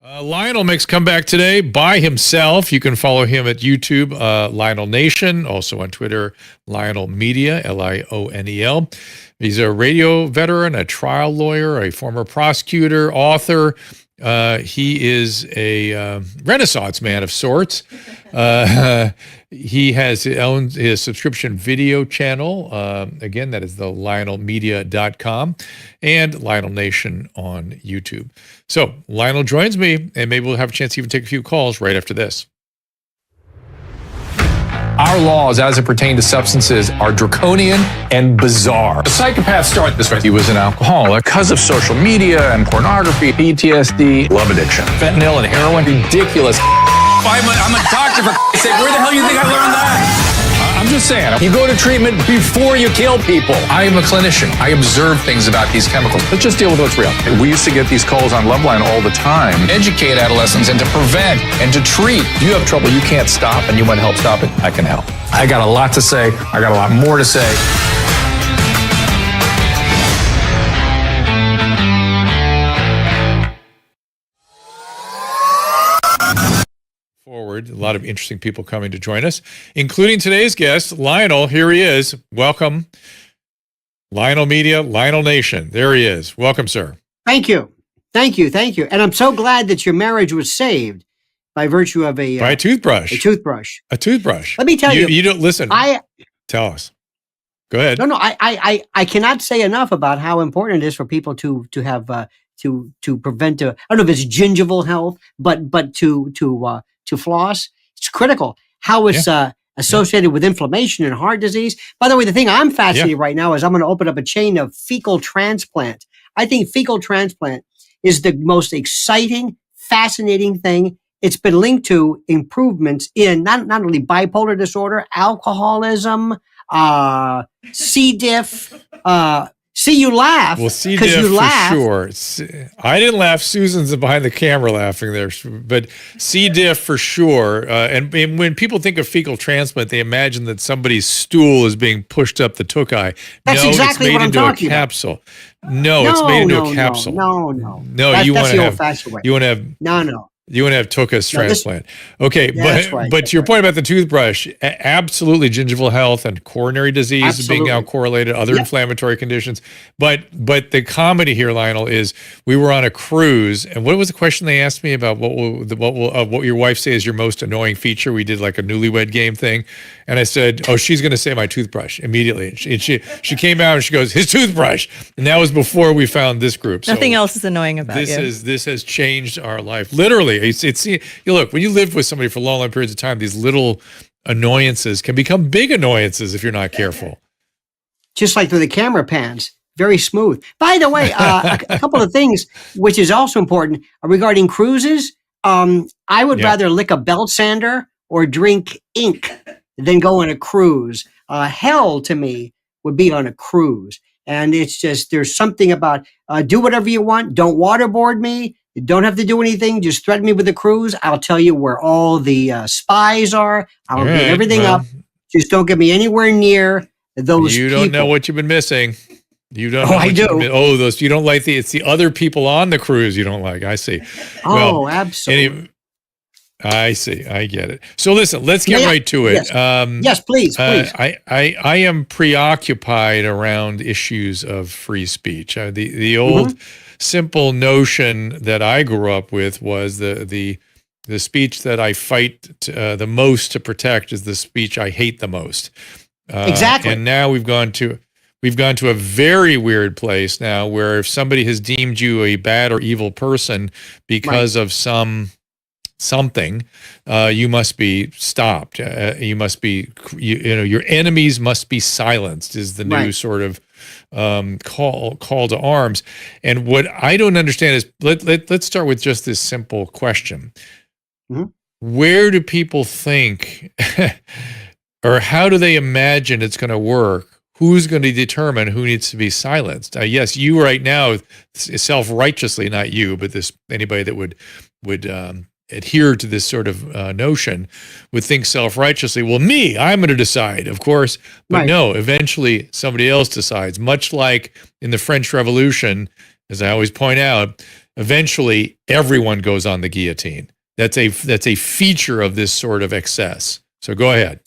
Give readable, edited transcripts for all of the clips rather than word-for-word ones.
Lionel makes comeback today by himself. You can follow him at YouTube, Lionel Nation, also on Twitter, Lionel Media, Lionel. He's a radio veteran, a trial lawyer, a former prosecutor, author. He is a Renaissance man of sorts. He owns his subscription video channel. Again, that is the lionelmedia.com and Lionel Nation on YouTube. So Lionel joins me, and maybe we'll have a chance to even take a few calls right after this. Our laws, as it pertains to substances, are draconian and bizarre. The psychopaths start this way. He was an alcoholic because of social media and pornography, PTSD, love addiction, fentanyl and heroin. Ridiculous. I'm a doctor, for Christ's sake. Where the hell do you think I learned that? I'm just saying, you go to treatment before you kill people. I am a clinician. I observe things about these chemicals. Let's just deal with what's real. We used to get these calls on Loveline all the time. Educate adolescents and to prevent and to treat. If you have trouble you can't stop and you want help stop it, I can help. I got a lot to say. I got a lot more to say. Forward. A lot of interesting people coming to join us, including today's guest, Lionel. Here he is. Welcome. Lionel Media, Lionel Nation. There he is. Welcome, sir. Thank you. Thank you. Thank you. And I'm so glad that your marriage was saved by virtue of by a toothbrush. A toothbrush. A toothbrush. Let me tell you. You don't listen. Tell us. Go ahead. No. I cannot say enough about how important it is for people to have to prevent I don't know if it's gingival health, but to floss. It's critical. How it's associated with inflammation and heart disease. By the way, the thing I'm fascinated right now is I'm going to open up a chain of fecal transplant. I think fecal transplant is the most exciting, fascinating thing. It's been linked to improvements in not only bipolar disorder, alcoholism, C. diff. See, you laugh. Well, C. diff for sure. I didn't laugh. Susan's behind the camera laughing there. But C. diff for sure. And when people think of fecal transplant, they imagine that somebody's stool is being pushed up the tookai. That's exactly what I'm talking about. It's made into a capsule. No, it's made into a capsule. No. You want to have. You want to have. No. You want to have Tuka's transplant. Okay, but to your point about the toothbrush, absolutely gingival health and coronary disease being now correlated, other inflammatory conditions. But the comedy here, Lionel, is we were on a cruise, and what was the question they asked me about what your wife say is your most annoying feature? We did like a newlywed game thing, and I said, oh, she's going to say my toothbrush immediately. And she came out and she goes, his toothbrush, and that was before we found this group. Nothing else is annoying about this has changed our life, literally. It's look, when you live with somebody for long periods of time, these little annoyances can become big annoyances if you're not careful. Just like with the camera pans, very smooth. By the way, a couple of things which is also important regarding cruises. I would rather lick a belt sander or drink ink than go on a cruise. Hell to me would be on a cruise, and it's just there's something about do whatever you want. Don't waterboard me. You don't have to do anything. Just threaten me with a cruise. I'll tell you where all the spies are. I'll get everything up. Just don't get me anywhere near those people. You don't know what you've been missing. You don't know I do. Those you don't like it's the other people on the cruise you don't like. I see. Absolutely. I see. I get it. So listen, let's get right to it. Yes, please. I am preoccupied around issues of free speech. The old simple notion that I grew up with was the speech that I fight the most to protect is the speech I hate the most. Exactly. And now we've gone to a very weird place now where if somebody has deemed you a bad or evil person because of something, you must be stopped. You must be, your enemies must be silenced is the new sort of call to arms. And what I don't understand is let's start with just this simple question. Where do people think or how do they imagine it's going to work? Who's going to determine who needs to be silenced? Yes, you right now, self-righteously, not you, but anybody that would adhere to this sort of notion would think self-righteously, well, I'm going to decide, of course. But no, eventually somebody else decides, much like in the French Revolution, as I always point out, eventually everyone goes on the guillotine. That's a feature of this sort of excess. So go ahead.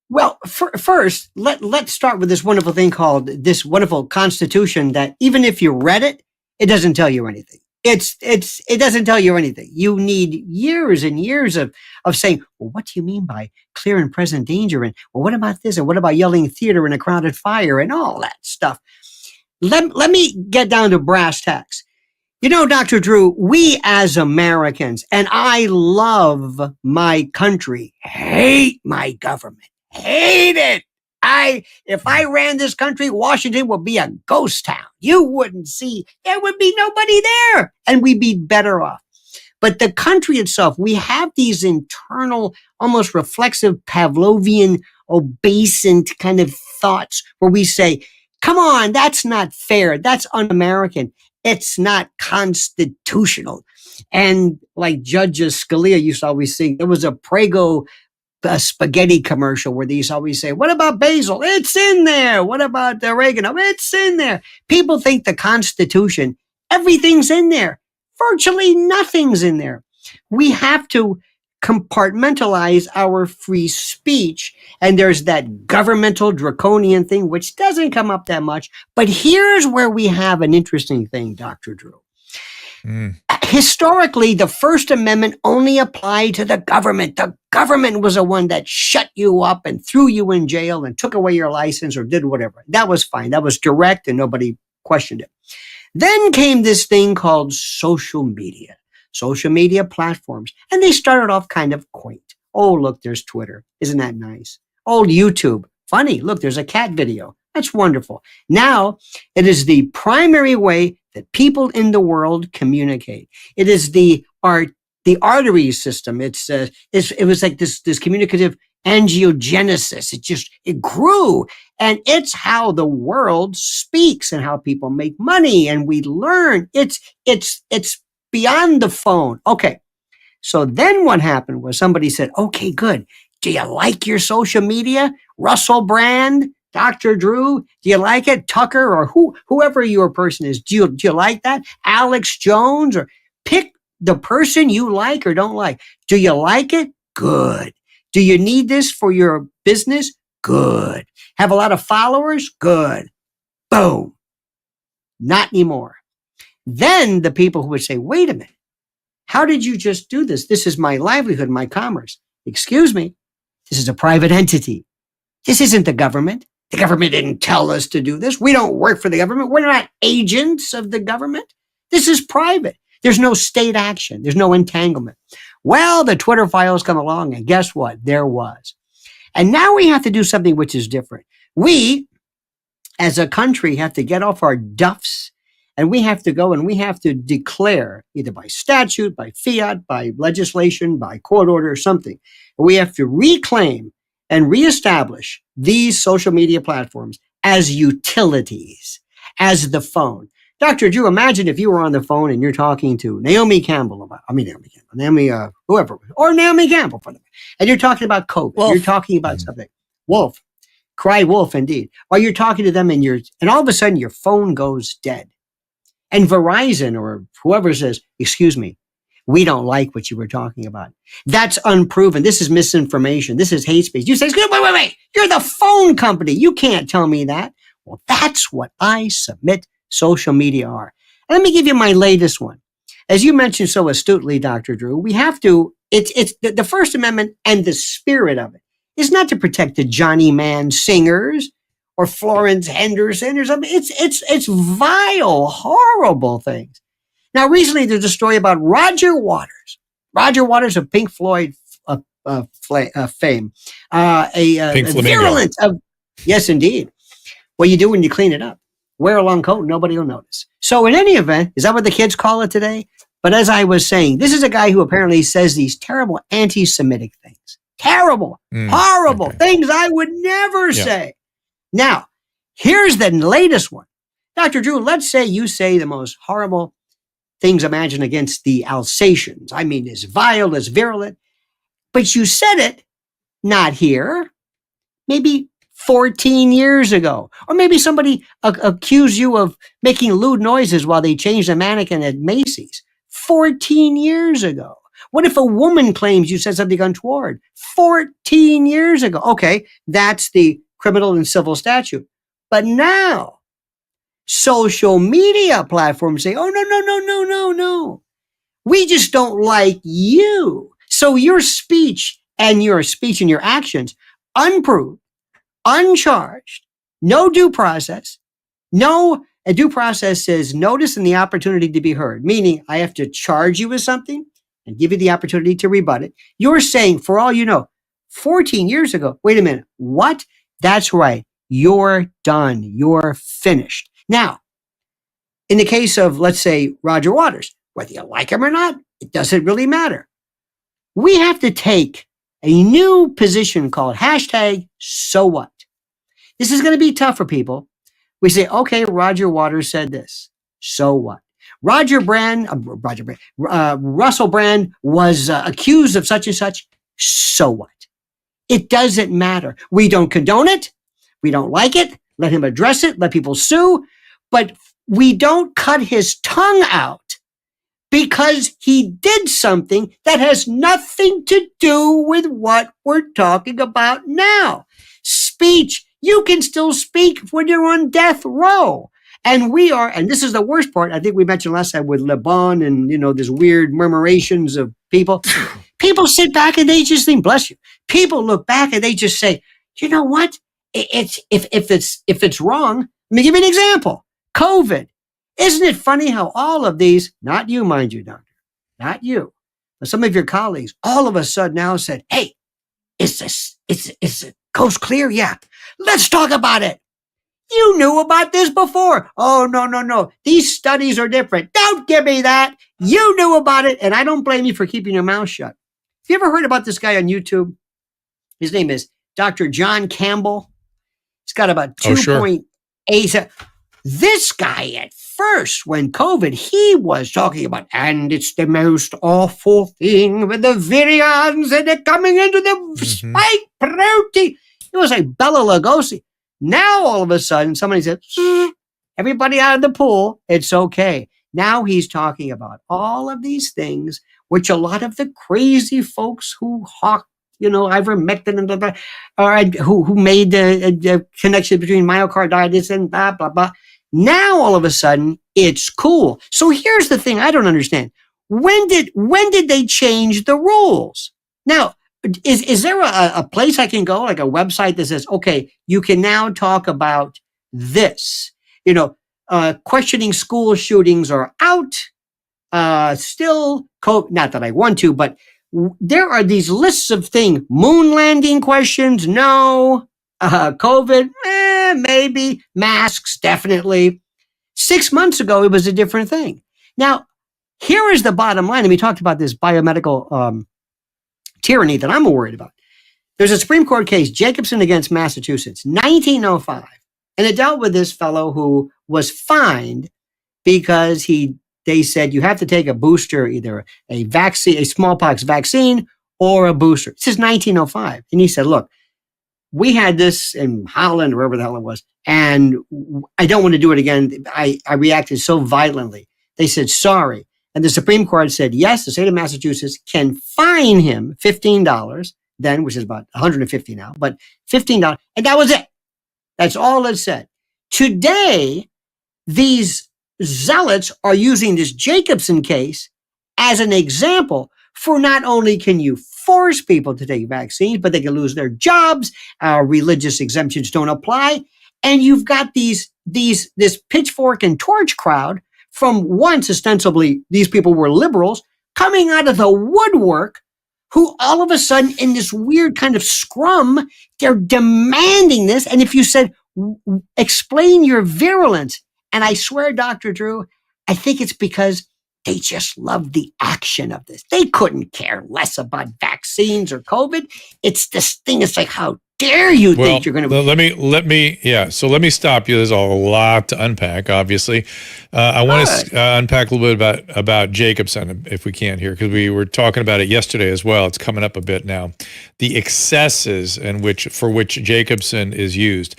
Well, first, let's start with this wonderful thing called this wonderful Constitution that even if you read it, it doesn't tell you anything. It doesn't tell you anything. You need years and years of saying, well, what do you mean by clear and present danger? And well, what about this? And what about yelling theater in a crowded fire and all that stuff? Let me get down to brass tacks. You know, Dr. Drew, we as Americans, and I love my country, hate my government, hate it. If I ran this country, Washington would be a ghost town. You wouldn't see, there would be nobody there, and we'd be better off. But the country itself, we have these internal, almost reflexive, Pavlovian, obeisant kind of thoughts where we say, come on, that's not fair. That's un-American. It's not constitutional. And like Judge Scalia used to always sing, there was a Prego spaghetti commercial where they used to always say, what about basil? It's in there. What about the oregano? It's in there. People think the Constitution, everything's in there. Virtually nothing's in there. We have to compartmentalize our free speech. And there's that governmental draconian thing, which doesn't come up that much. But here's where we have an interesting thing, Dr. Drew. Historically, the First Amendment only applied to the government. The government was the one that shut you up and threw you in jail and took away your license or did whatever. That was fine. That was direct and nobody questioned it. Then came this thing called social media platforms. And they started off kind of quaint. Oh, look, there's Twitter. Isn't that nice? Oh, YouTube. Funny. Look, there's a cat video. That's wonderful. Now, it is the primary way that people in the world communicate. It is the artery system. It was like this communicative angiogenesis. It grew, and it's how the world speaks and how people make money, and we learn. It's beyond the phone. Okay. So then what happened was somebody said, okay, good. Do you like your social media? Russell Brand, Dr. Drew, do you like it? Tucker, or whoever your person is, do you like that? Alex Jones, or pick the person you like or don't like. Do you like it? Good. Do you need this for your business? Good. Have a lot of followers? Good. Boom. Not anymore. Then the people who would say, wait a minute, how did you just do this? This is my livelihood, my commerce. Excuse me. This is a private entity. This isn't the government. The government didn't tell us to do this. We don't work for the government. We're not agents of the government. This is private. There's no state action. There's no entanglement. Well, the Twitter files come along, and guess what? There was. And now we have to do something which is different. We, as a country, have to get off our duffs, and we have to go and we have to declare, either by statute, by fiat, by legislation, by court order, or something. We have to reclaim and reestablish these social media platforms as utilities, as the phone. Dr. Drew, imagine if you were on the phone and you're talking to Naomi Campbell whoever, or Naomi Campbell, and you're talking about COVID. Wolf. You're talking about something. Wolf. Cry wolf, indeed. Or you're talking to them and all of a sudden your phone goes dead. And Verizon or whoever says, excuse me, we don't like what you were talking about. That's unproven. This is misinformation. This is hate speech. You say, wait. You're the phone company. You can't tell me that. Well, that's what I submit social media are. And let me give you my latest one. As you mentioned so astutely, Dr. Drew, we have to, it's the First Amendment and the spirit of it is not to protect the Johnny Man singers or Florence Henderson or something. It's vile, horrible things. Now, recently, there's a story about Roger Waters. Roger Waters of Pink Floyd fame. A virulent of, yes, indeed. What you do when you clean it up. Wear a long coat, nobody will notice. So in any event, is that what the kids call it today? But as I was saying, this is a guy who apparently says these terrible anti-Semitic things. Terrible, horrible things I would never say. Now, here's the latest one. Dr. Drew, let's say you say the most horrible things imagined against the Alsatians. I mean, as vile, as virulent. But you said it not here, maybe 14 years ago. Or maybe somebody accused you of making lewd noises while they changed a mannequin at Macy's 14 years ago. What if a woman claims you said something untoward? 14 years ago. Okay, that's the criminal and civil statute. But now, social media platforms say, oh, no. We just don't like you. So your speech and your actions, unproved, uncharged, no due process. No, a due process says notice and the opportunity to be heard, meaning I have to charge you with something and give you the opportunity to rebut it. You're saying, for all you know, 14 years ago, wait a minute, what? That's right. You're done. You're finished. Now, in the case of, let's say, Roger Waters, whether you like him or not, it doesn't really matter. We have to take a new position called hashtag so what. This is going to be tough for people. We say, okay, Roger Waters said this. So what? Russell Brand was accused of such and such. So what? It doesn't matter. We don't condone it. We don't like it. Let him address it. Let people sue. But we don't cut his tongue out because he did something that has nothing to do with what we're talking about now. Speech. You can still speak when you're on death row. And we are, and this is the worst part, I think we mentioned last time with Lebanon and, there's weird murmurations of people. People sit back and they just think, bless you. People look back and they just say, you know what? If it's wrong, let me give you an example. COVID. Isn't it funny how all of these, not you, mind you, doctor, not you, but some of your colleagues, all of a sudden now said, hey, is the coast clear? Yeah. Let's talk about it. You knew about this before. Oh, no. These studies are different. Don't give me that. You knew about it, and I don't blame you for keeping your mouth shut. Have you ever heard about this guy on YouTube? His name is Dr. John Campbell. He's got about 2.8. This guy at first, when COVID, he was talking about, and it's the most awful thing with the virions and they're coming into the spike protein. It was like Bela Lugosi. Now, all of a sudden, somebody said, everybody out of the pool, it's okay. Now he's talking about all of these things, which a lot of the crazy folks who hawk, ivermectin or who made the connection between myocarditis and blah, blah, blah. Now, all of a sudden, it's cool. So here's the thing I don't understand. When did they change the rules? Now, is there a place I can go, like a website that says, okay, you can now talk about this? Questioning school shootings are out. Still, not that I want to, but there are these lists of things. Moon landing questions, no. COVID, maybe. Masks, definitely. 6 months ago, it was a different thing. Now, here is the bottom line, and we talked about this biomedical tyranny that I'm worried about. There's a Supreme Court case, Jacobson against Massachusetts, 1905, and it dealt with this fellow who was fined because they said you have to take a booster, either a vaccine, a smallpox vaccine, or a booster. This is 1905, and he said, look, we had this in Holland, or wherever the hell it was, and I don't want to do it again. I reacted so violently. They said, sorry. And the Supreme Court said, yes, the state of Massachusetts can fine him $15 then, which is about $150 now, but $15. And that was it. That's all it said. Today, these zealots are using this Jacobson case as an example for not only can you force people to take vaccines, but they can lose their jobs. Religious exemptions don't apply. And you've got this pitchfork and torch crowd from once ostensibly these people were liberals coming out of the woodwork who all of a sudden in this weird kind of scrum, they're demanding this. And if you said, explain your virulence, and I swear, Dr. Drew, I think it's because they just love the action of this. They couldn't care less about vaccines or COVID. It's this thing. It's like, how dare you think you're going to... So let me stop you. There's a lot to unpack, obviously. I want to unpack a little bit about Jacobson, if we can here, because we were talking about it yesterday as well. It's coming up a bit now. The excesses for which Jacobson is used.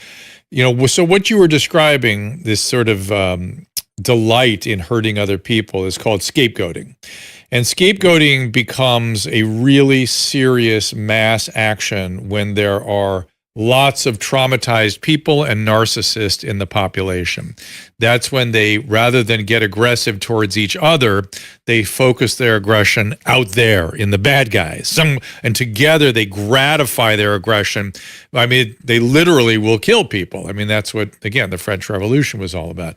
So what you were describing, this sort of delight in hurting other people is called scapegoating. And scapegoating becomes a really serious mass action when there are lots of traumatized people and narcissists in the population. That's when they, rather than get aggressive towards each other, they focus their aggression out there in the bad guys. And together they gratify their aggression. I mean, they literally will kill people. I mean, that's what, again, the French Revolution was all about.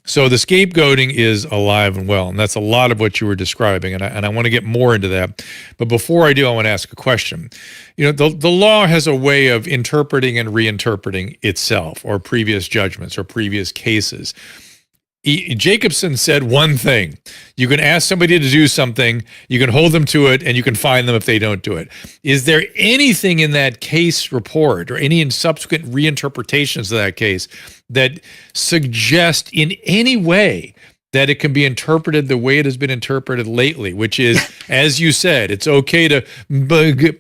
So the scapegoating is alive and well, and that's a lot of what you were describing, and I want to get more into that. But before I do, I want to ask a question. You know, the law has a way of interpreting and reinterpreting itself, or previous judgments, or previous cases. Jacobson said one thing: you can ask somebody to do something, you can hold them to it, and you can fine them if they don't do it. Is there anything in that case report or any in subsequent reinterpretations of that case that suggest in any way that it can be interpreted the way it has been interpreted lately, which is, as you said, it's okay to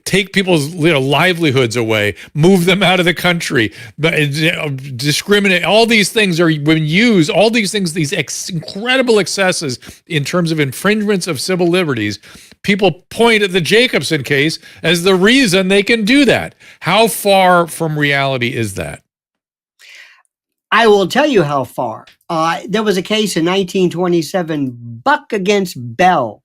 take people's livelihoods away, move them out of the country, discriminate. All these things are when used, all these things, these incredible excesses in terms of infringements of civil liberties. People point at the Jacobson case as the reason they can do that. How far from reality is that? I will tell you how far. There was a case in 1927, Buck against Bell.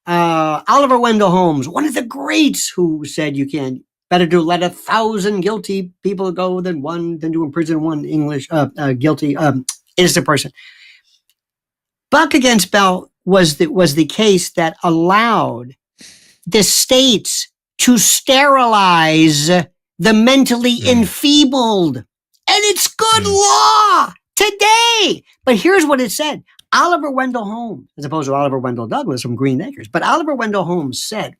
Oliver Wendell Holmes, one of the greats, who said you can better to let 1,000 guilty people go than to imprison one guilty innocent person. Buck against Bell was the case that allowed the states to sterilize the mentally enfeebled. And it's good law today. But here's what it said. Oliver Wendell Holmes, as opposed to Oliver Wendell Douglas from Green Acres. But Oliver Wendell Holmes said,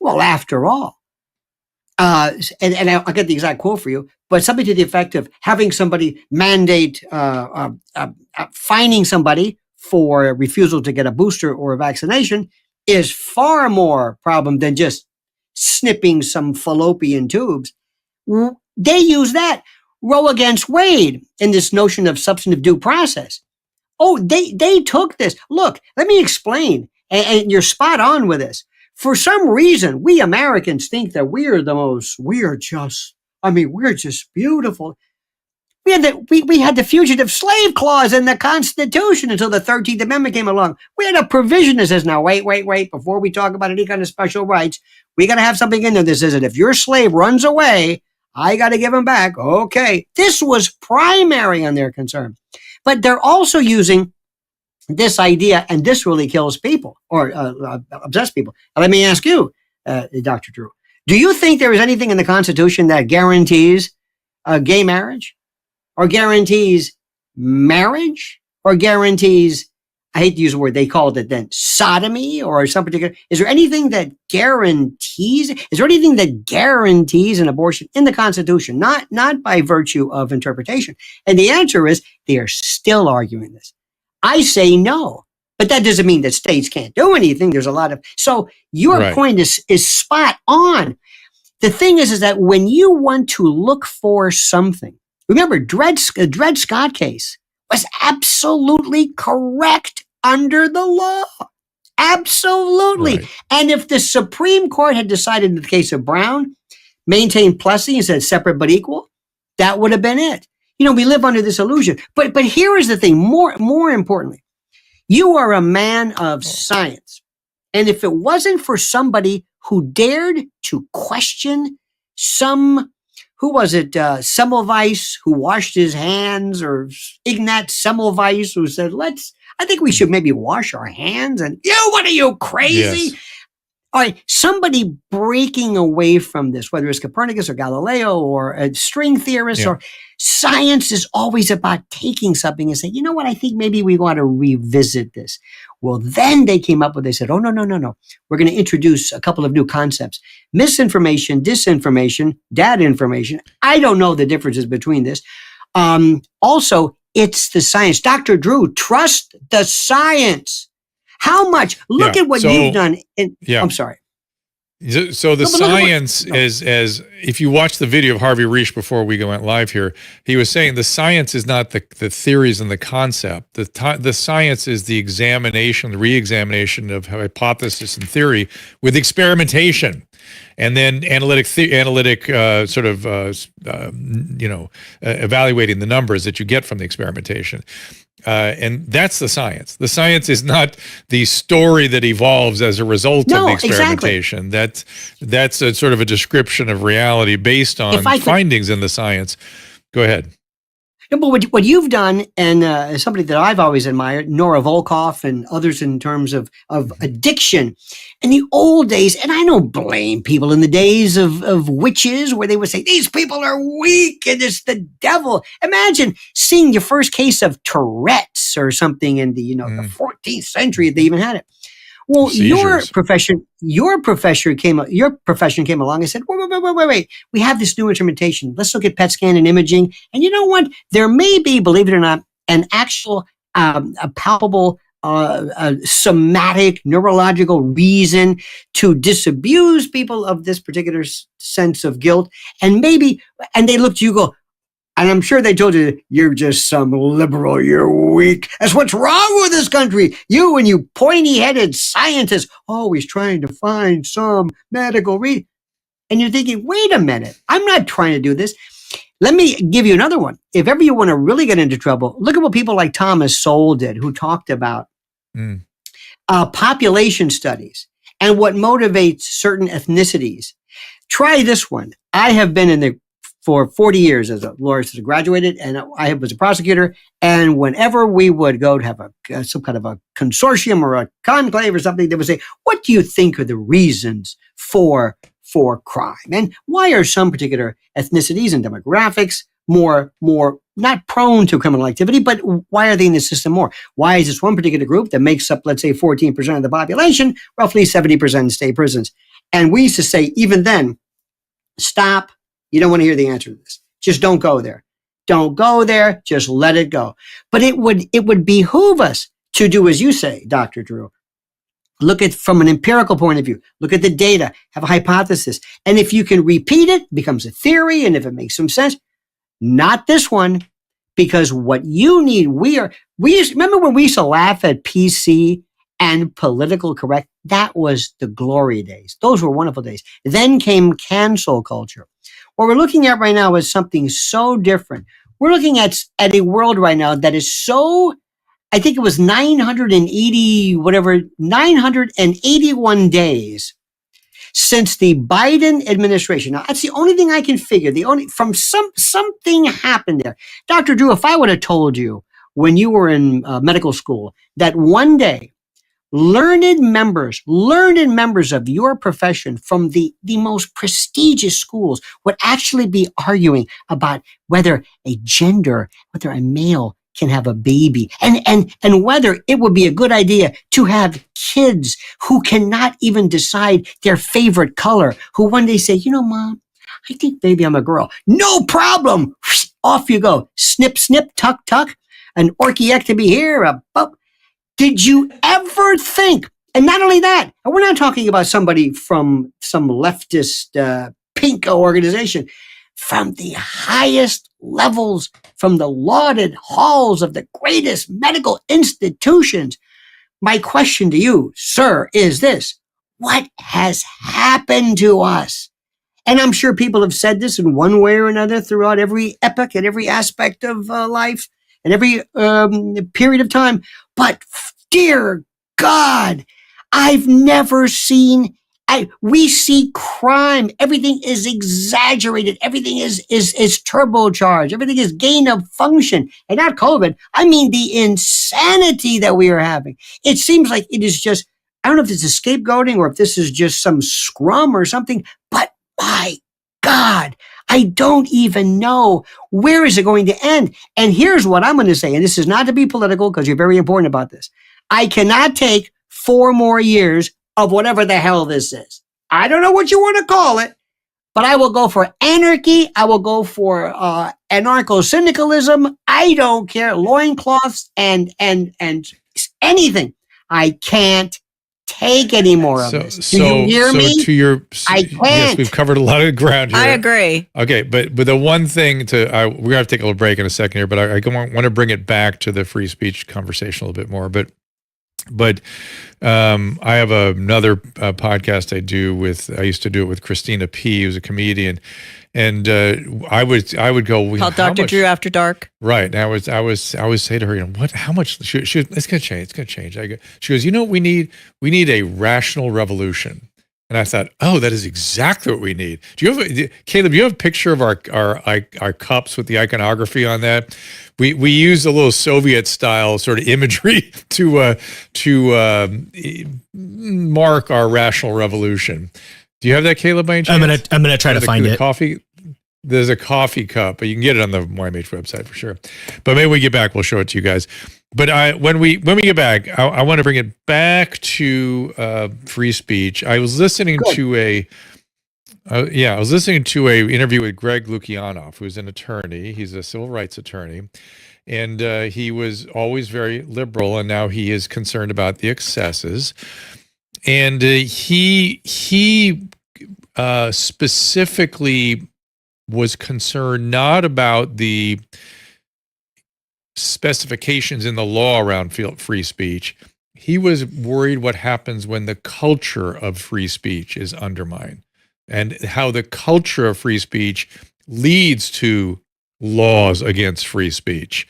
well, after all, and I'll get the exact quote for you, but something to the effect of having somebody mandate, fining somebody for refusal to get a booster or a vaccination is far more problem than just snipping some fallopian tubes. They use that. Roe against Wade in this notion of substantive due process. Oh, they took this. Look, let me explain. And you're spot on with this. For some reason, we Americans think that we're just beautiful. We had the fugitive slave clause in the Constitution until the 13th Amendment came along. We had a provision that says, now, wait, before we talk about any kind of special rights, we got to have something in there that says that if your slave runs away, I got to give him back. Okay. This was primary on their concern. But they're also using this idea, and this really kills people or obsessed people. Now, let me ask you, Dr. Drew, do you think there is anything in the Constitution that guarantees gay marriage or guarantees marriage or guarantees, I hate to use the word, they called it then sodomy or some particular, is there anything that guarantees an abortion in the Constitution, not by virtue of interpretation? And the answer is they are still arguing this. I say no, but that doesn't mean that states can't do anything. There's a lot of, so your point is spot on. The thing is that when you want to look for something, remember Dred Scott case was absolutely correct under the law. Absolutely. Right. And if the Supreme Court had decided in the case of Brown, maintain Plessy and said separate but equal, that would have been it. You know, we live under this illusion. But here is the thing, more importantly, you are a man of science. And if it wasn't for somebody who dared to question who was it, Semmelweis, who washed his hands, or Ignat Semmelweis, who said, I think we should maybe wash our hands. And, what are you, crazy? Yes. All right, somebody breaking away from this, whether it's Copernicus or Galileo or a string theorist, or science is always about taking something and saying, you know what, I think maybe we want to revisit this. Well, then they came up with, they said, oh, no. We're going to introduce a couple of new concepts. Misinformation, disinformation, data information. I don't know the differences between this. Also, it's the science. Dr. Drew, trust the science. How much? Look at what you've done. I'm sorry. So the No, but look at science what, is, as if you watch the video of Harvey Reich before we went live here, he was saying the science is not the theories and the concept. The science is the examination, the re-examination of hypothesis and theory with experimentation, and then analytic evaluating the numbers that you get from the experimentation. And that's the science. The science is not the story that evolves as a result of the experimentation. Exactly. That's a sort of a description of reality based on findings in the science. Go ahead. No, but what you've done, and somebody that I've always admired, Nora Volkoff and others in terms of addiction. In the old days, and I don't blame people in the days of witches where they would say, these people are weak and it's the devil. Imagine seeing your first case of Tourette's or something in the, the 14th century, if they even had it. Well, Seizures. your profession came along and said, wait. We have this new instrumentation. Let's look at PET scan and imaging. And you know what? There may be, believe it or not, an actual, a palpable, somatic, neurological reason to disabuse people of this particular sense of guilt. And they look to you, go, and I'm sure they told you, you're just some liberal, you're weak. That's what's wrong with this country. You and you pointy-headed scientists, always trying to find some medical reason. And you're thinking, wait a minute, I'm not trying to do this. Let me give you another one. If ever you want to really get into trouble, look at what people like Thomas Sowell did, who talked about population studies and what motivates certain ethnicities. Try this one. I have been for 40 years as a lawyer since I graduated, and I was a prosecutor. And whenever we would go to have some kind of a consortium or a conclave or something, they would say, what do you think are the reasons for crime? And why are some particular ethnicities and demographics more not prone to criminal activity, but why are they in the system more? Why is this one particular group that makes up, let's say, 14% of the population, roughly 70% in state prisons? And we used to say, even then, stop. You don't want to hear the answer to this. Just don't go there. Don't go there. Just let it go. But it would behoove us to do as you say, Dr. Drew. Look at from an empirical point of view. Look at the data. Have a hypothesis. And if you can repeat it, it becomes a theory. And if it makes some sense, not this one, because what you need, remember when we used to laugh at PC and political correct? That was the glory days. Those were wonderful days. Then came cancel culture. What we're looking at right now is something so different. We're looking at a world right now that is so, I think it was 981 days since the Biden administration. Now, that's the only thing I can figure. Something happened there. Dr. Drew, if I would have told you when you were in medical school that one day learned members of your profession from the most prestigious schools would actually be arguing about whether whether a male can have a baby and whether it would be a good idea to have kids who cannot even decide their favorite color, who one day say, Mom, I think maybe I'm a girl. No problem. Off you go. Snip, snip, tuck, tuck. An orchiectomy here, Did you ever think, and not only that, and we're not talking about somebody from some leftist pink organization, from the highest levels, from the lauded halls of the greatest medical institutions. My question to you, sir, is this: what has happened to us? And I'm sure people have said this in one way or another throughout every epoch and every aspect of life and every period of time. But dear God, I've never seen. We see crime. Everything is exaggerated. Everything is turbocharged. Everything is gain of function. And not COVID. I mean the insanity that we are having. It seems like it is just, I don't know if this is scapegoating or if this is just some scrum or something, but my God, I don't even know where is it going to end. And here's what I'm going to say, and this is not to be political because you're very important about this. I cannot take 4 more years of whatever the hell this is. I don't know what you want to call it, but I will go for anarchy. I will go for anarcho-syndicalism. I don't care. Loincloths and anything. I can't take any more of this. Do you hear me? To your, I can't. yes, we've covered a lot of ground here. I agree. Okay, but the one thing we're gonna have to take a little break in a second here, but I want to bring it back to the free speech conversation a little bit more. But I have another podcast I used to do it with Christina P., who's a comedian, and I would go Called Dr. Drew After Dark. Right. And I always say to her, how much it's going to change. It's going to change. She goes, what we need? We need a rational revolution. And I thought, oh, that is exactly what we need. Caleb, do you have a picture of our cups with the iconography on that? We use a little Soviet style sort of imagery to mark our rational revolution. Do you have that, Caleb, by any chance? I'm gonna try to find it. Coffee. There's a coffee cup, but you can get it on the YMH website for sure. But maybe when we get back, we'll show it to you guys. But when we get back, I want to bring it back to free speech. I was listening to a interview with Greg Lukianoff, who's an attorney. He's a civil rights attorney, and he was always very liberal, and now he is concerned about the excesses. And he specifically was concerned not about the specifications in the law around free speech. He was worried what happens when the culture of free speech is undermined, and how the culture of free speech leads to laws against free speech.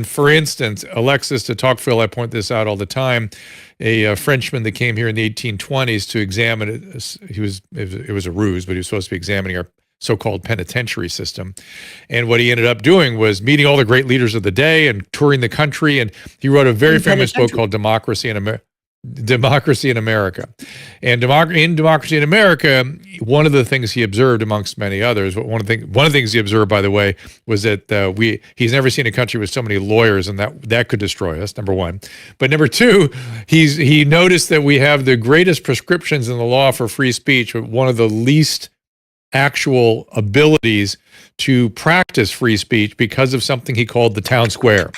For instance, Alexis de Tocqueville, I point this out all the time, a Frenchman that came here in the 1820s to examine it. It was a ruse, but he was supposed to be examining our so-called penitentiary system. And what he ended up doing was meeting all the great leaders of the day and touring the country. And he wrote a very famous book called Democracy in America. And in Democracy in America, one of the things he observed, amongst many others, but one of the things he observed, by the way, was that he's never seen a country with so many lawyers, and that could destroy us, number one. But number two, he noticed that we have the greatest prescriptions in the law for free speech, but one of the least actual abilities to practice free speech because of something he called the town square.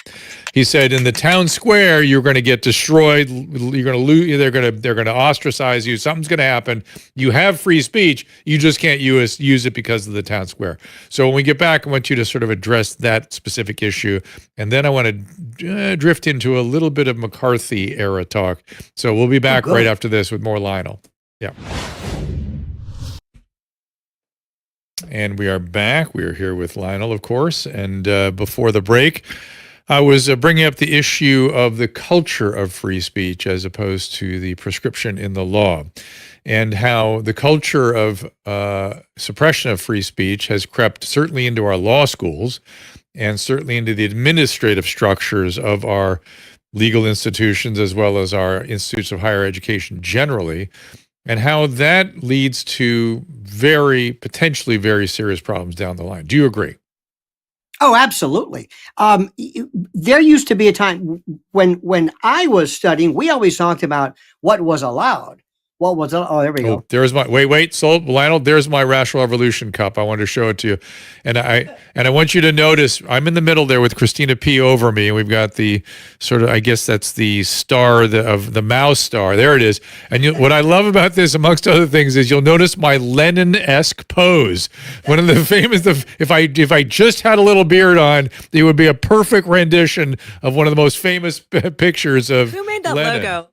He said, in the town square, you're going to get destroyed. You're going to lose. They're going to ostracize you. Something's going to happen. You have free speech. You just can't use it because of the town square. So when we get back, I want you to sort of address that specific issue. And then I want to drift into a little bit of McCarthy era talk. So we'll be back right after this with more Lionel. Yeah. And we are back. We are here with Lionel, of course. And before the break, I was bringing up the issue of the culture of free speech as opposed to the prescription in the law, and how the culture of suppression of free speech has crept certainly into our law schools and certainly into the administrative structures of our legal institutions as well as our institutes of higher education generally, and how that leads to potentially very serious problems down the line. Do you agree? Oh, absolutely. There used to be a time when I was studying, we always talked about what was allowed. What was there we go. There's my Lionel, there's my Rational Revolution cup. I wanted to show it to you. And I want you to notice I'm in the middle there with Christina P. over me, and we've got the sort of, I guess that's the star of the mouse star. There it is. And what I love about this, amongst other things, is you'll notice my Lenin-esque pose. One of the famous, if I just had a little beard on, it would be a perfect rendition of one of the most famous pictures of Who made that Lenin. logo?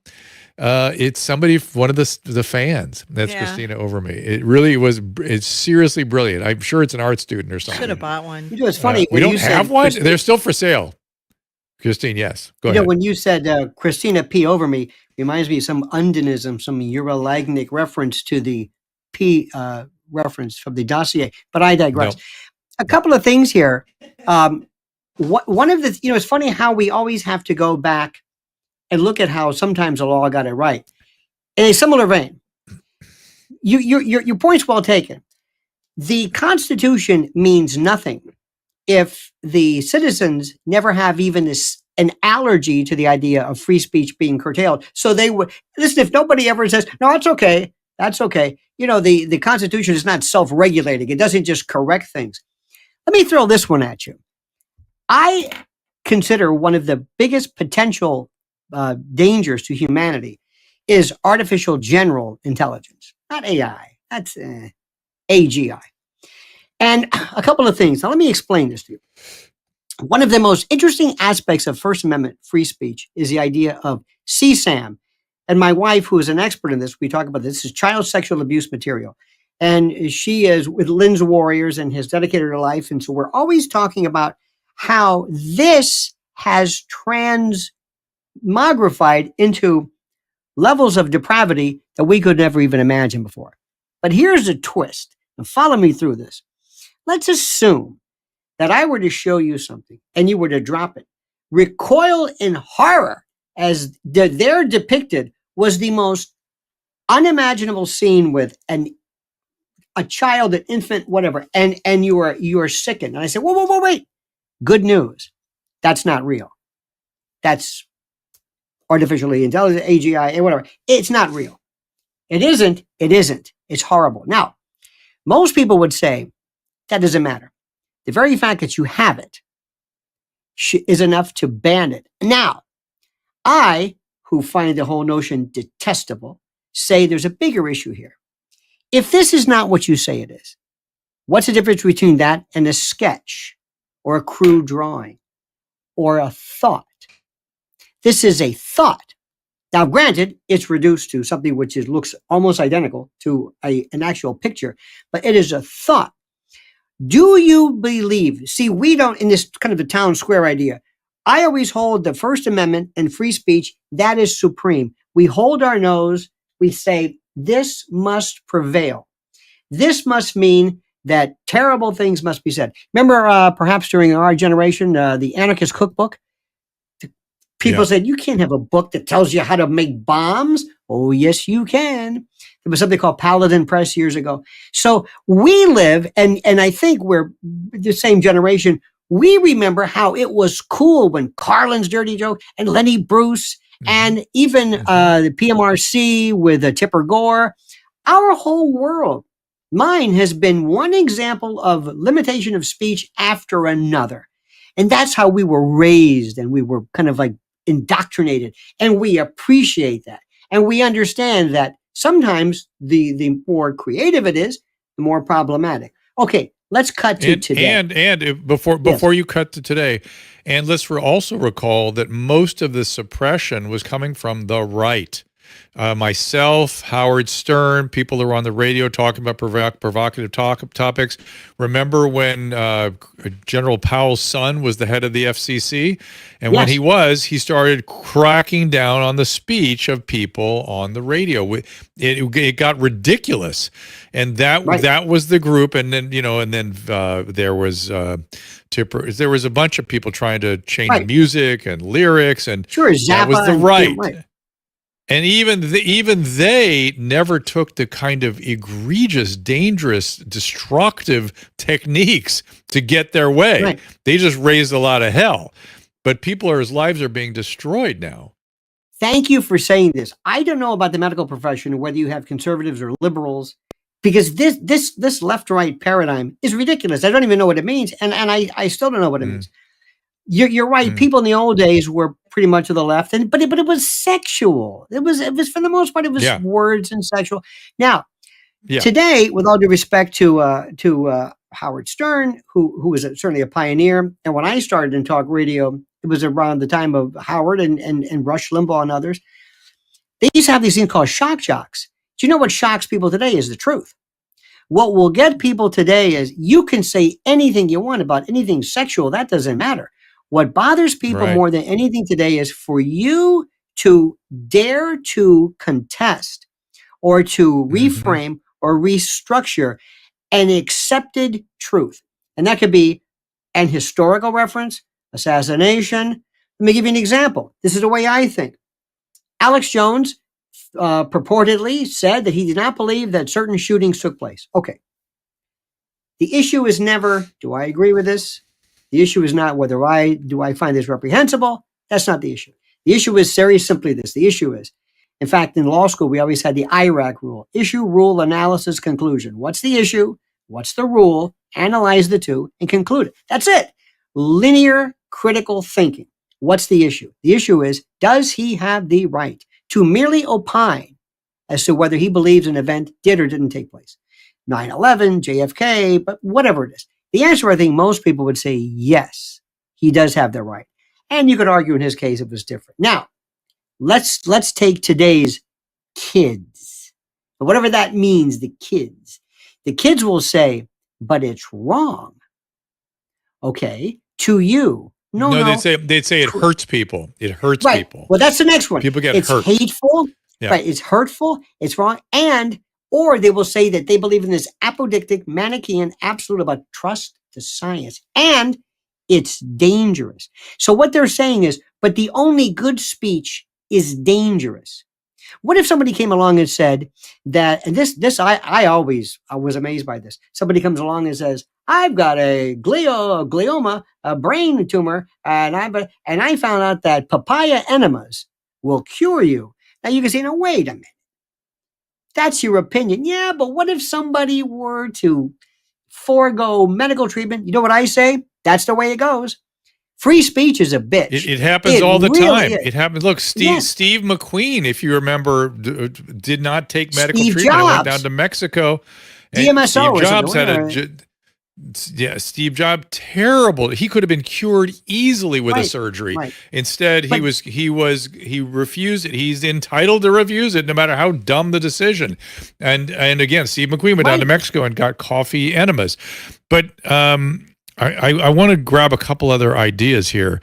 It's somebody, one of the fans. That's Christina over me. It really was. It's seriously brilliant. I'm sure it's an art student or something. Should have bought one. You know, it's funny. We don't have one. Christine, they're still for sale. Christine, yes. Go ahead. When you said Christina P. over me, reminds me of some undinism, some Urolagnic reference to the P reference from the dossier. But I digress. No. A couple of things here. One of the, it's funny how we always have to go back and look at how sometimes the law got it right. In a similar vein, your point's well taken. The Constitution means nothing if the citizens never have even an allergy to the idea of free speech being curtailed. So they would listen. If nobody ever says, "No, it's okay," that's okay. The Constitution is not self-regulating. It doesn't just correct things. Let me throw this one at you. I consider one of the biggest potential dangers to humanity is artificial general intelligence, not AI. That's AGI. And a couple of things. Now, let me explain this to you. One of the most interesting aspects of First Amendment free speech is the idea of CSAM. And my wife, who is an expert in this, we talk about this is child sexual abuse material. And she is with Lynn's Warriors and has dedicated her life. And so we're always talking about how this has transmogrified into levels of depravity that we could never even imagine before. But here's a twist. And follow me through this. Let's assume that I were to show you something and you were to drop it. Recoil in horror as they're depicted was the most unimaginable scene with a child, an infant, whatever, and you are sickened. And I said, whoa, wait. Good news. That's not real. That's artificially intelligent, AGI, whatever. It's not real. It isn't. It's horrible. Now, most people would say that doesn't matter. The very fact that you have it is enough to ban it. Now, I, who find the whole notion detestable, say there's a bigger issue here. If this is not what you say it is, what's the difference between that and a sketch or a crude drawing or a thought? This is a thought. Now, granted, it's reduced to something which looks almost identical to an actual picture, but it is a thought. Do you believe? See, we don't, in this kind of the town square idea, I always hold the First Amendment and free speech, that is supreme. We hold our nose, we say, this must prevail. This must mean that terrible things must be said. Remember, perhaps during our generation, the Anarchist Cookbook? People said, you can't have a book that tells you how to make bombs. Oh, yes, you can. There was something called Paladin Press years ago. So we live, and I think we're the same generation. We remember how it was cool when Carlin's Dirty Joke and Lenny Bruce and even the PMRC with Tipper Gore. Our whole world, mine has been one example of limitation of speech after another. And that's how we were raised, and we were kind of like indoctrinated, and we appreciate that. And we understand that sometimes the more creative it is, the more problematic. Okay, let's cut to today. And before you cut to today, and let's also recall that most of the suppression was coming from the right. Myself, Howard Stern, people who are on the radio talking about provocative topics. Remember when General Powell's son was the head of the FCC? And when he started cracking down on the speech of people on the radio. It got ridiculous. And that was the group. And then, there was Tipper. There was a bunch of people trying to change music and lyrics. And that was the right. And even they never took the kind of egregious, dangerous, destructive techniques to get their way. Right. They just raised a lot of hell. But people's lives are being destroyed now. Thank you for saying this. I don't know about the medical profession, whether you have conservatives or liberals, because this left-right paradigm is ridiculous. I don't even know what it means, and I still don't know what it means. You're right. People in the old days were pretty much to the left, but it was sexual. It was for the most part, it was words and sexual. Now, today, with all due respect to Howard Stern, who was certainly a pioneer, and when I started in talk radio, it was around the time of Howard and Rush Limbaugh and others. They used to have these things called shock jocks. Do you know what shocks people today is the truth? What will get people today is you can say anything you want about anything sexual. That doesn't matter. What bothers people more than anything today is for you to dare to contest or to reframe or restructure an accepted truth. And that could be an historical reference, assassination. Let me give you an example. This is the way I think. Alex Jones purportedly said that he did not believe that certain shootings took place. Okay. The issue is never, do I agree with this? The issue is not whether do I find this reprehensible. That's not the issue. The issue is very simply this. The issue is, in fact, in law school, we always had the IRAC rule, issue, rule, analysis, conclusion. What's the issue? What's the rule? Analyze the two and conclude it. That's it. Linear critical thinking. What's the issue? The issue is, does he have the right to merely opine as to whether he believes an event did or didn't take place. 9/11, JFK, but whatever it is. The answer, I think most people would say yes, he does have the right. And you could argue in his case it was different. Now, let's take today's kids. Whatever that means, the kids. The kids will say, but it's wrong. Okay, to you. No. They'd say it hurts people. It hurts right. people. Well, that's the next one. People get it's hurt. Hateful. Yeah. Right. It's hurtful. It's wrong. Or they will say that they believe in this apodictic, Manichaean absolute about trust to science. And it's dangerous. So what they're saying is, but the only good speech is dangerous. What if somebody came along and said that, and I was amazed by this. Somebody comes along and says, I've got a glioma, a brain tumor, and I found out that papaya enemas will cure you. Now you can say, no, wait a minute. That's your opinion. Yeah, but what if somebody were to forego medical treatment? You know what I say? That's the way it goes. Free speech is a bitch. It happens all the really time. is. It happens. Look, Steve McQueen, if you remember, did not take medical treatment. He went down to Mexico. DMSO. Steve Jobs Steve Jobs, terrible. He could have been cured easily with a surgery. Right. Instead, he refused it. He's entitled to refuse it, no matter how dumb the decision. And again, Steve McQueen went down to Mexico and got coffee enemas. But I want to grab a couple other ideas here.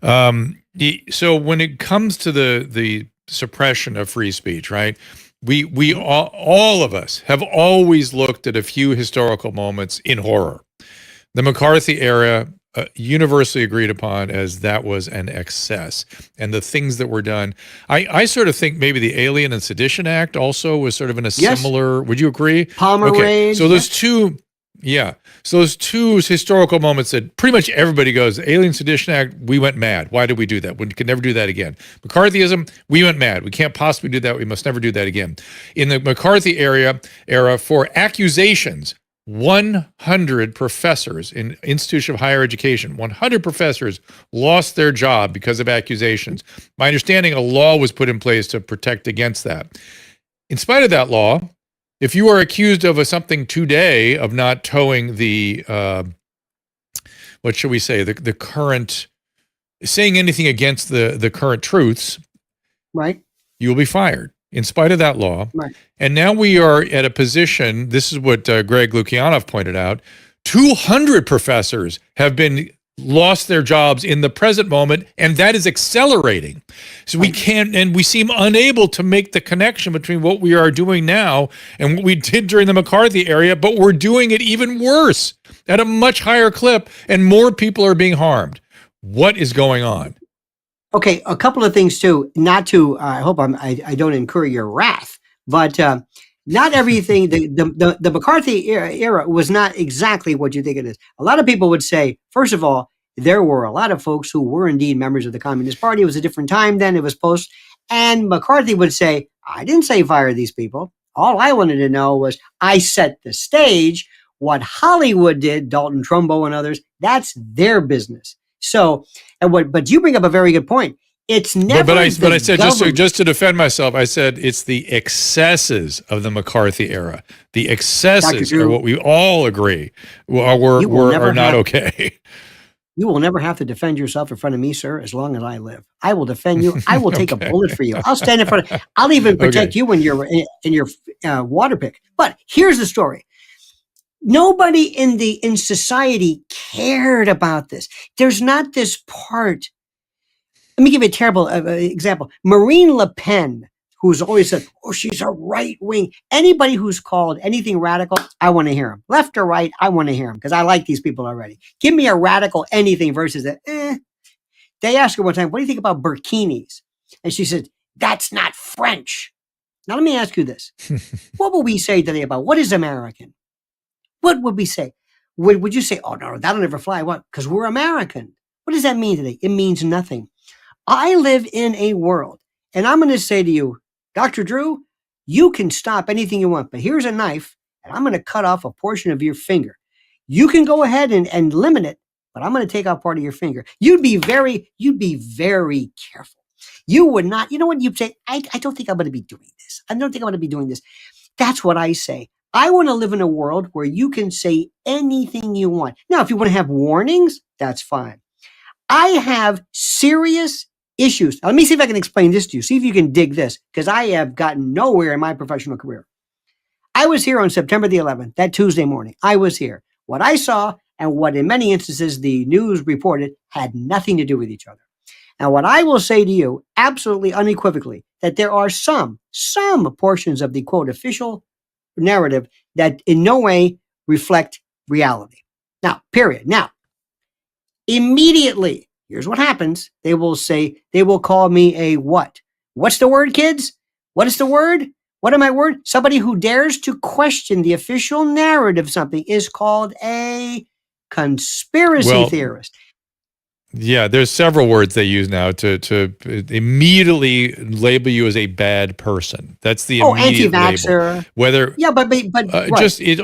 So when it comes to the suppression of free speech, right? We all of us have always looked at a few historical moments in horror. The McCarthy era, universally agreed upon as that was an excess, and the things that were done. I sort of think maybe the Alien and Sedition Act also was sort of in a similar. Would you agree? Palmer raid. So those two. Yeah. So those two historical moments that pretty much everybody goes, Alien Sedition Act, we went mad. Why did we do that? We could never do that again. McCarthyism, we went mad. We can't possibly do that. We must never do that again. In the McCarthy era for accusations, 100 professors in institution of higher education, 100 professors lost their job because of accusations. My understanding, a law was put in place to protect against that. In spite of that law, if you are accused of something today of not towing the, what should we say, the current, saying anything against the current truths, right, you will be fired in spite of that law. Right. And now we are at a position, this is what Greg Lukianoff pointed out, 200 professors have been lost their jobs in the present moment, and that is accelerating. So we can't, and we seem unable to make the connection between what we are doing now and what we did during the McCarthy era, but we're doing it even worse at a much higher clip, and more people are being harmed. What is going on? Okay, a couple of things too. Not to, I hope I don't incur your wrath, but not everything. The McCarthy era was not exactly what you think it is. A lot of people would say, first of all, there were a lot of folks who were indeed members of the Communist Party. It was a different time then. It was post. And McCarthy would say, I didn't say fire these people. All I wanted to know was I set the stage. What Hollywood did, Dalton Trumbo and others, that's their business. So, but you bring up a very good point. It's never. But I said just to defend myself, I said it's the excesses of the McCarthy era. The excesses are what we all agree are not okay. You will never have to defend yourself in front of me, sir, as long as I live. I will defend you. I will take a bullet for you. I'll stand in front of. I'll even protect you when you're in your water pick. But here's the story. Nobody in society cared about this. There's not this part. Let me give you a terrible example. Marine Le Pen, who's always said, oh, she's a right wing. Anybody who's called anything radical, I want to hear them. Left or right, I want to hear them because I like these people already. Give me a radical anything versus that. They asked her one time, what do you think about burkinis? And she said, that's not French. Now, let me ask you this. What would we say today about what is American? What would we say? Would you say, oh, no, that'll never fly? What? Because we're American. What does that mean today? It means nothing. I live in a world, and I'm going to say to you, Dr. Drew, you can stop anything you want, but here's a knife, and I'm going to cut off a portion of your finger. You can go ahead and limit it, but I'm going to take off part of your finger. You'd be very careful. You would not, you know what you say? I don't think I'm going to be doing this. I don't think I'm going to be doing this. That's what I say. I want to live in a world where you can say anything you want. Now, if you want to have warnings, that's fine. I have serious issues. Now, let me see if I can explain this to you. See if you can dig this, because I have gotten nowhere in my professional career. I was here on September the 11th, that Tuesday morning. I was here. What I saw and what in many instances the news reported had nothing to do with each other. And what I will say to you, absolutely unequivocally, that there are some portions of the quote official narrative that in no way reflect reality. Now, period. Now, immediately, here's what happens. They will call me a what? What's the word, kids? What is the word? What am I word? Somebody who dares to question the official narrative of something is called a conspiracy theorist. Yeah, there's several words they use now to immediately label you as a bad person. That's the immediate anti-vaxxer. label. Whether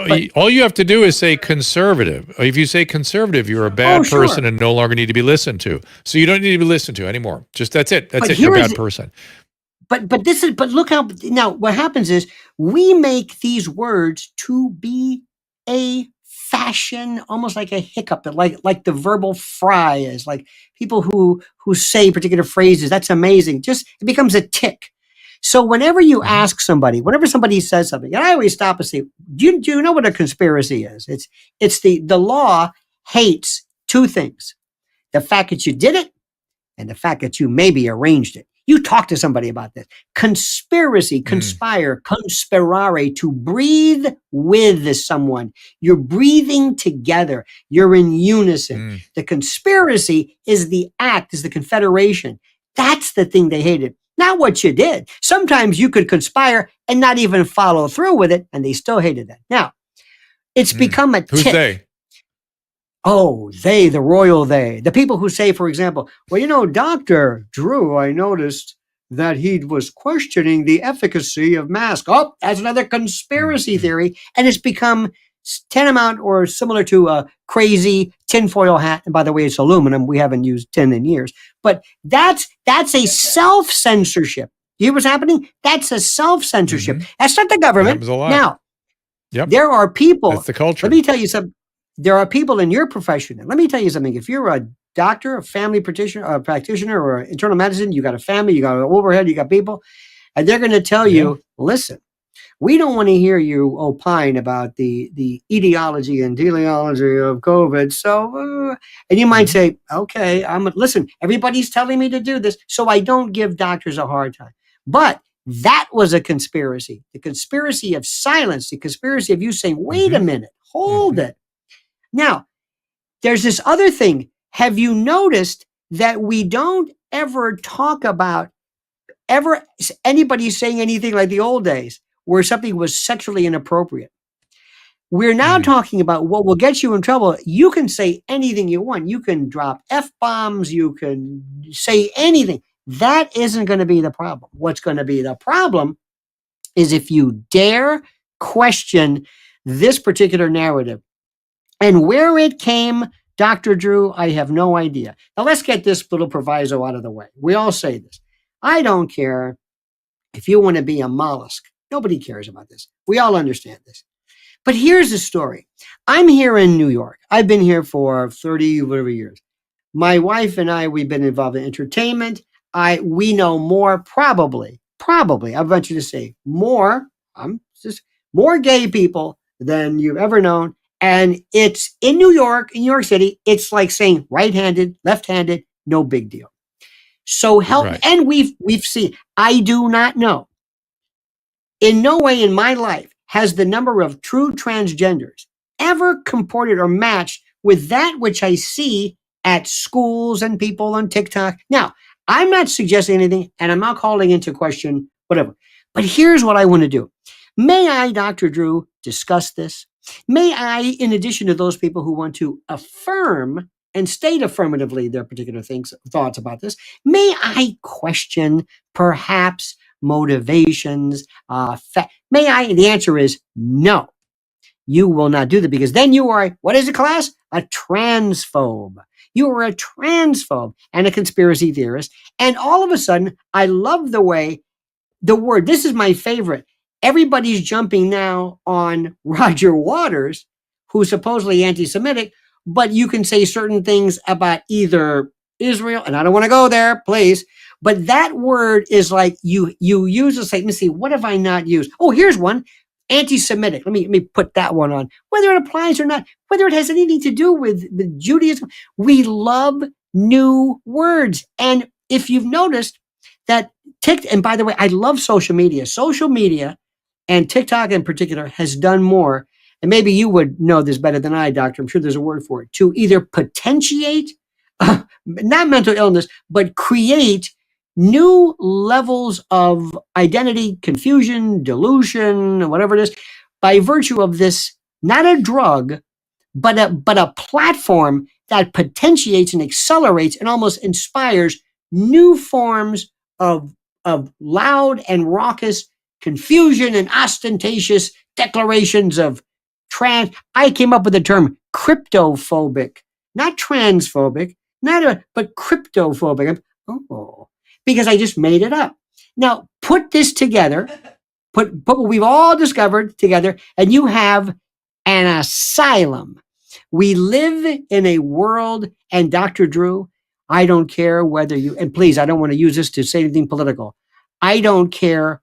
right. all you have to do is say conservative. If you say conservative, you're a bad person and no longer need to be listened to. So you don't need to be listened to anymore. Just that's it. That's it. You're a bad person. But look how now what happens is we make these words to be a fashion, almost like a hiccup, like the verbal fry is, like people who say particular phrases. That's amazing. Just it becomes a tick. So whenever you ask somebody, whenever somebody says something, and I always stop and say, do you know what a conspiracy is? It's the law hates two things: the fact that you did it and the fact that you maybe arranged it. You talk to somebody about this. Conspiracy, conspire, conspirare, to breathe with someone. You're breathing together. You're in unison. The conspiracy is the act, is the confederation. That's the thing they hated. Not what you did. Sometimes you could conspire and not even follow through with it, and they still hated that. Now, it's become a tick. Who's they? Oh, they, the royal they. The people who say, for example, well, Dr. Drew, I noticed that he was questioning the efficacy of masks. Oh, that's another conspiracy theory. And it's become tantamount or similar to a crazy tinfoil hat. And by the way, it's aluminum. We haven't used tin in years. But that's a self-censorship. You hear what's happening? That's a self-censorship. That's not the government. Now, there are people. That's the culture. Let me tell you something. There are people in your profession. And let me tell you something. If you're a doctor, a family practitioner, or internal medicine, you got a family, you got an overhead, you got people, and they're going to tell you, listen, we don't want to hear you opine about the etiology and teleology of COVID. So, and you might say, okay, listen, everybody's telling me to do this, so I don't give doctors a hard time. But that was a conspiracy, the conspiracy of silence, the conspiracy of you saying, wait a minute, hold it. Now, there's this other thing. Have you noticed that we don't ever talk about anybody saying anything like the old days where something was sexually inappropriate? We're now talking about what will get you in trouble. You can say anything you want. You can drop F-bombs. You can say anything. That isn't going to be the problem. What's going to be the problem is if you dare question this particular narrative. And where it came, Dr. Drew, I have no idea. Now, let's get this little proviso out of the way. We all say this. I don't care if you want to be a mollusk. Nobody cares about this. We all understand this. But here's the story. I'm here in New York. I've been here for 30 whatever years. My wife and I, we've been involved in entertainment. We know more, probably, I venture to say, more gay people than you've ever known. And it's in New York City. It's like saying right-handed, left-handed, no big deal. So and we've seen, I do not know. In no way in my life has the number of true transgenders ever comported or matched with that which I see at schools and people on TikTok. Now, I'm not suggesting anything, and I'm not calling into question whatever. But here's what I want to do. May I, Dr. Drew, discuss this? May I, in addition to those people who want to affirm and state affirmatively their particular thoughts about this, may I question perhaps motivations? May I? The answer is no. You will not do that, because then you are, what is a class? A transphobe. You are a transphobe and a conspiracy theorist. And all of a sudden, I love the way the word, this is my favorite. Everybody's jumping now on Roger Waters, who's supposedly anti-Semitic, but you can say certain things about either Israel, and I don't want to go there, please. But that word is like you use this. Like, let me see, what have I not used? Oh, here's one: anti-Semitic. Let me put that one on. Whether it applies or not, whether it has anything to do with Judaism, we love new words. And if you've noticed that and by the way, I love social media. Social media, and TikTok in particular, has done more. And maybe you would know this better than I, doctor. I'm sure there's a word for it. To either potentiate, not mental illness, but create new levels of identity, confusion, delusion, whatever it is, by virtue of this, not a drug, but a platform that potentiates and accelerates and almost inspires new forms of loud and raucous confusion and ostentatious declarations of I came up with the term cryptophobic, not transphobic, but cryptophobic. Oh, because I just made it up. Now, put this together, put what we've all discovered together, and you have an asylum. We live in a world, and Dr. Drew, I don't care whether you, and please, I don't want to use this to say anything political. I don't care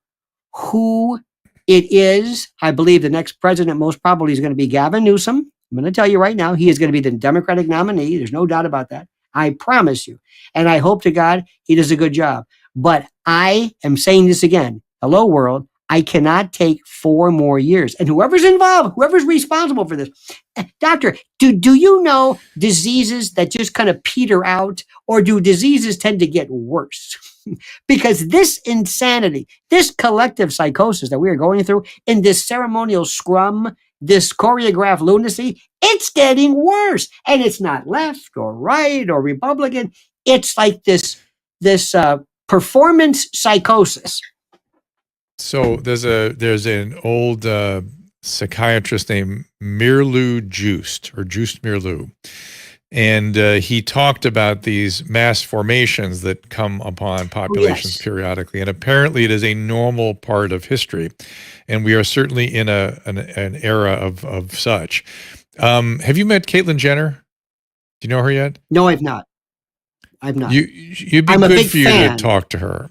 who it is. I believe the next president most probably is going to be Gavin Newsom. I'm going to tell you right now, he is going to be the Democratic nominee. There's no doubt about that. I promise you. And I hope to God he does a good job. But I am saying this again. Hello, world. I cannot take 4 more years. And whoever's involved, whoever's responsible for this, doctor, do you know diseases that just kind of peter out, or do diseases tend to get worse? Because this insanity, this collective psychosis that we are going through in this ceremonial scrum, this choreographed lunacy, it's getting worse. And it's not left or right or Republican. It's like this performance psychosis. So there's an old psychiatrist named Mirlou Mirlou, and he talked about these mass formations that come upon populations periodically, and apparently it is a normal part of history, and we are certainly in an era of such. Have you met Caitlyn Jenner? Do you know her yet? No, I've not. You'd be good for you to talk to her.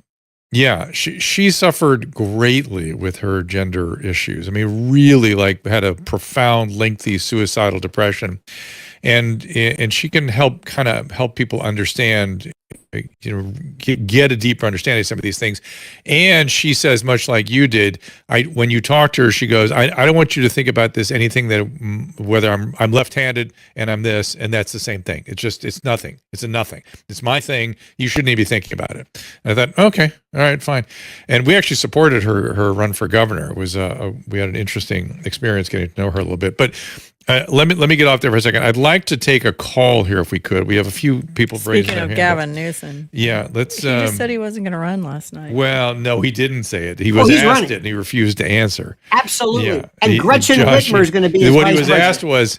Yeah, she suffered greatly with her gender issues. I mean, really, like, had a profound, lengthy suicidal depression, and she can help people understand, get a deeper understanding of some of these things. And she says, much like you did, when you talk to her, she goes, I don't want you to think about this, anything that, whether I'm left-handed and I'm this, and that's the same thing. It's nothing. It's a nothing. It's my thing. You shouldn't even be thinking about it. And I thought, okay, all right, fine. And we actually supported her run for governor. It was we had an interesting experience getting to know her a little bit. But let me get off there for a second. I'd like to take a call here if we could. We have a few people raising their hand. Speaking of Gavin Newsom. Yeah, let's. He just said he wasn't going to run last night. Well, no, he didn't say it. He was asked running. It, and he refused to answer. Absolutely. Yeah. And Gretchen Whitmer is going to be his what vice he was president. asked was.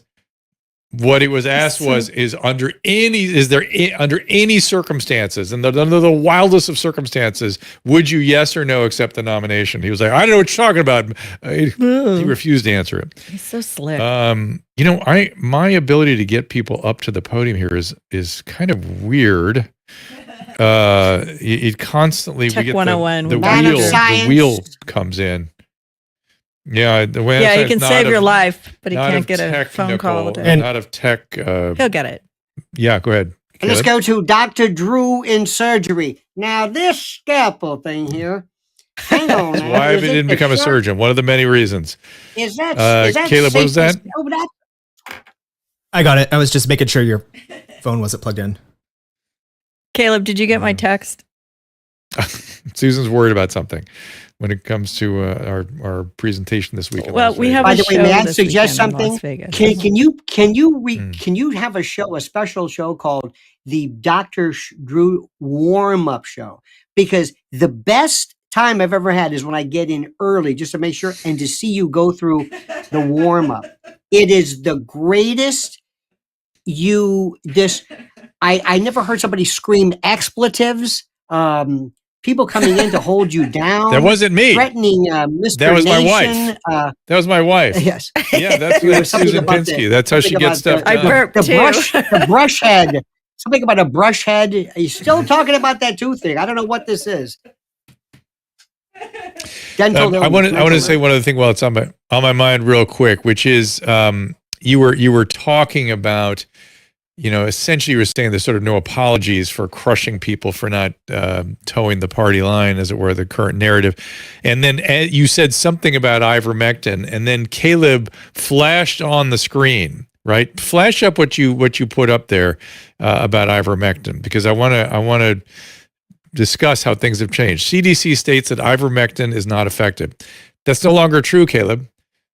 What he was asked was, under any circumstances, and under the wildest of circumstances, would you, yes or no, accept the nomination? He was like, I don't know what you're talking about. He refused to answer it. He's so slick. My ability to get people up to the podium here is kind of weird. It constantly, Tech we get 101 the wheel comes in. Yeah, the way he can save your life, but he can't get a phone call. Not of tech. He'll get it. Yeah, go ahead. And let's go to Dr. Drew in surgery. Now, this scalpel thing here, hang on. That's why I didn't become a surgeon. One of the many reasons. Is that Caleb, what was that? I got it. I was just making sure your phone wasn't plugged in. Caleb, did you get my text? Susan's worried about something when it comes to our presentation this week. Well, we have. By the way, may I suggest something? Can you have a special show called the Dr. Drew Warm Up Show? Because the best time I've ever had is when I get in early just to make sure and to see you go through the warm up. It is the greatest. I never heard somebody scream expletives. People coming in to hold you down. That wasn't me. Threatening Mr. That was Nation. my wife. That was my wife. Yes. Yeah, that's Susan Pinsky. That's how she gets stuff I done. burped too. The brush head. Something about a brush head. Are you still talking about that tooth thing? I don't know what this is. Dental. I want to say one other thing while it's on my mind real quick, which is you were talking about, essentially you were saying there's sort of no apologies for crushing people for not towing the party line, as it were, the current narrative. And then you said something about ivermectin, and then Caleb flashed on the screen, right? Flash up what you put up there about ivermectin, because I want to discuss how things have changed. CDC states that ivermectin is not effective. That's no longer true, Caleb.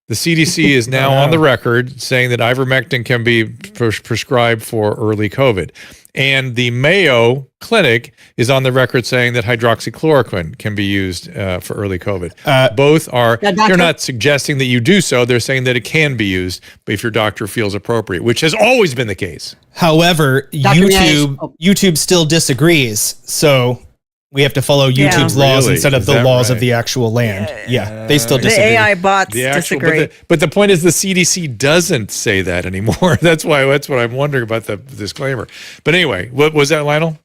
The CDC is now on the record saying that ivermectin can be prescribed for early COVID. And the Mayo Clinic is on the record saying that hydroxychloroquine can be used for early COVID. Both are, they're not suggesting that you do so. They're saying that it can be used if your doctor feels appropriate, which has always been the case. However, YouTube still disagrees. So we have to follow YouTube's laws instead of the laws of the actual land. Yeah, they still disagree. The AI bots disagree. But the point is the CDC doesn't say that anymore. That's what I'm wondering about the disclaimer. But anyway, what was that, Lionel?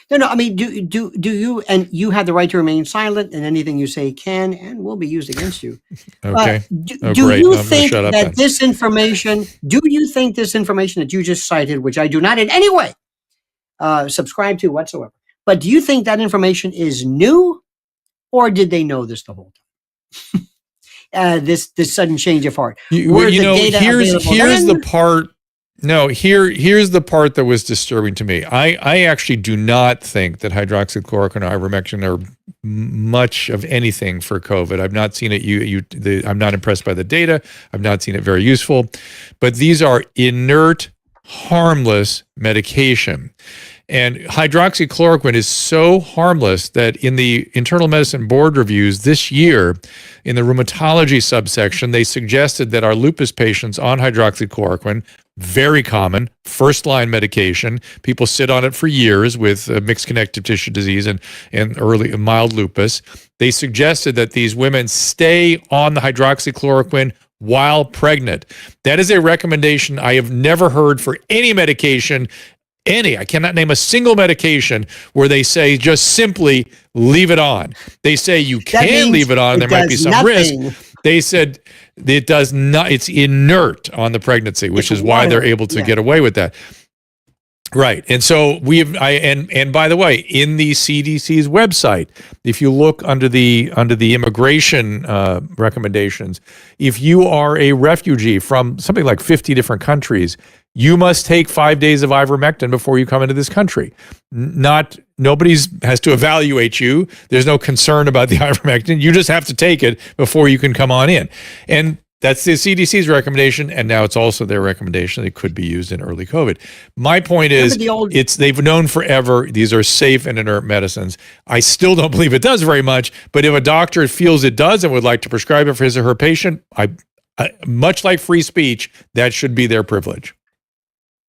No. I mean, do you, and you have the right to remain silent, and anything you say can and will be used against you. Okay. Do you think that this information that you just cited, which I do not in any way subscribe to whatsoever, but do you think that information is new, or did they know this the whole time? This sudden change of heart. Here's the part. No, here's the part that was disturbing to me. I actually do not think that hydroxychloroquine or ivermectin are much of anything for COVID. I've not seen it. I'm not impressed by the data. I've not seen it very useful. But these are inert, harmless medication. And hydroxychloroquine is so harmless that in the internal medicine board reviews this year, in the rheumatology subsection, they suggested that our lupus patients on hydroxychloroquine, very common, first-line medication, people sit on it for years with mixed connective tissue disease and early mild lupus. They suggested that these women stay on the hydroxychloroquine while pregnant. That is a recommendation I have never heard for any medication. I cannot name a single medication where they say just simply leave it on. They say you can leave it on, and there might be some risk. They said it does not, it's inert on the pregnancy, which is why they're able to get away with that. Right. And so and by the way, in the CDC's website, if you look under the immigration recommendations, if you are a refugee from something like 50 different countries, you must take 5 days of ivermectin before you come into this country. Nobody has to evaluate you. There's no concern about the ivermectin. You just have to take it before you can come on in. And that's the CDC's recommendation, and now it's also their recommendation that it could be used in early COVID. My point is, they've known forever these are safe and inert medicines. I still don't believe it does very much, but if a doctor feels it does and would like to prescribe it for his or her patient, much like free speech, that should be their privilege.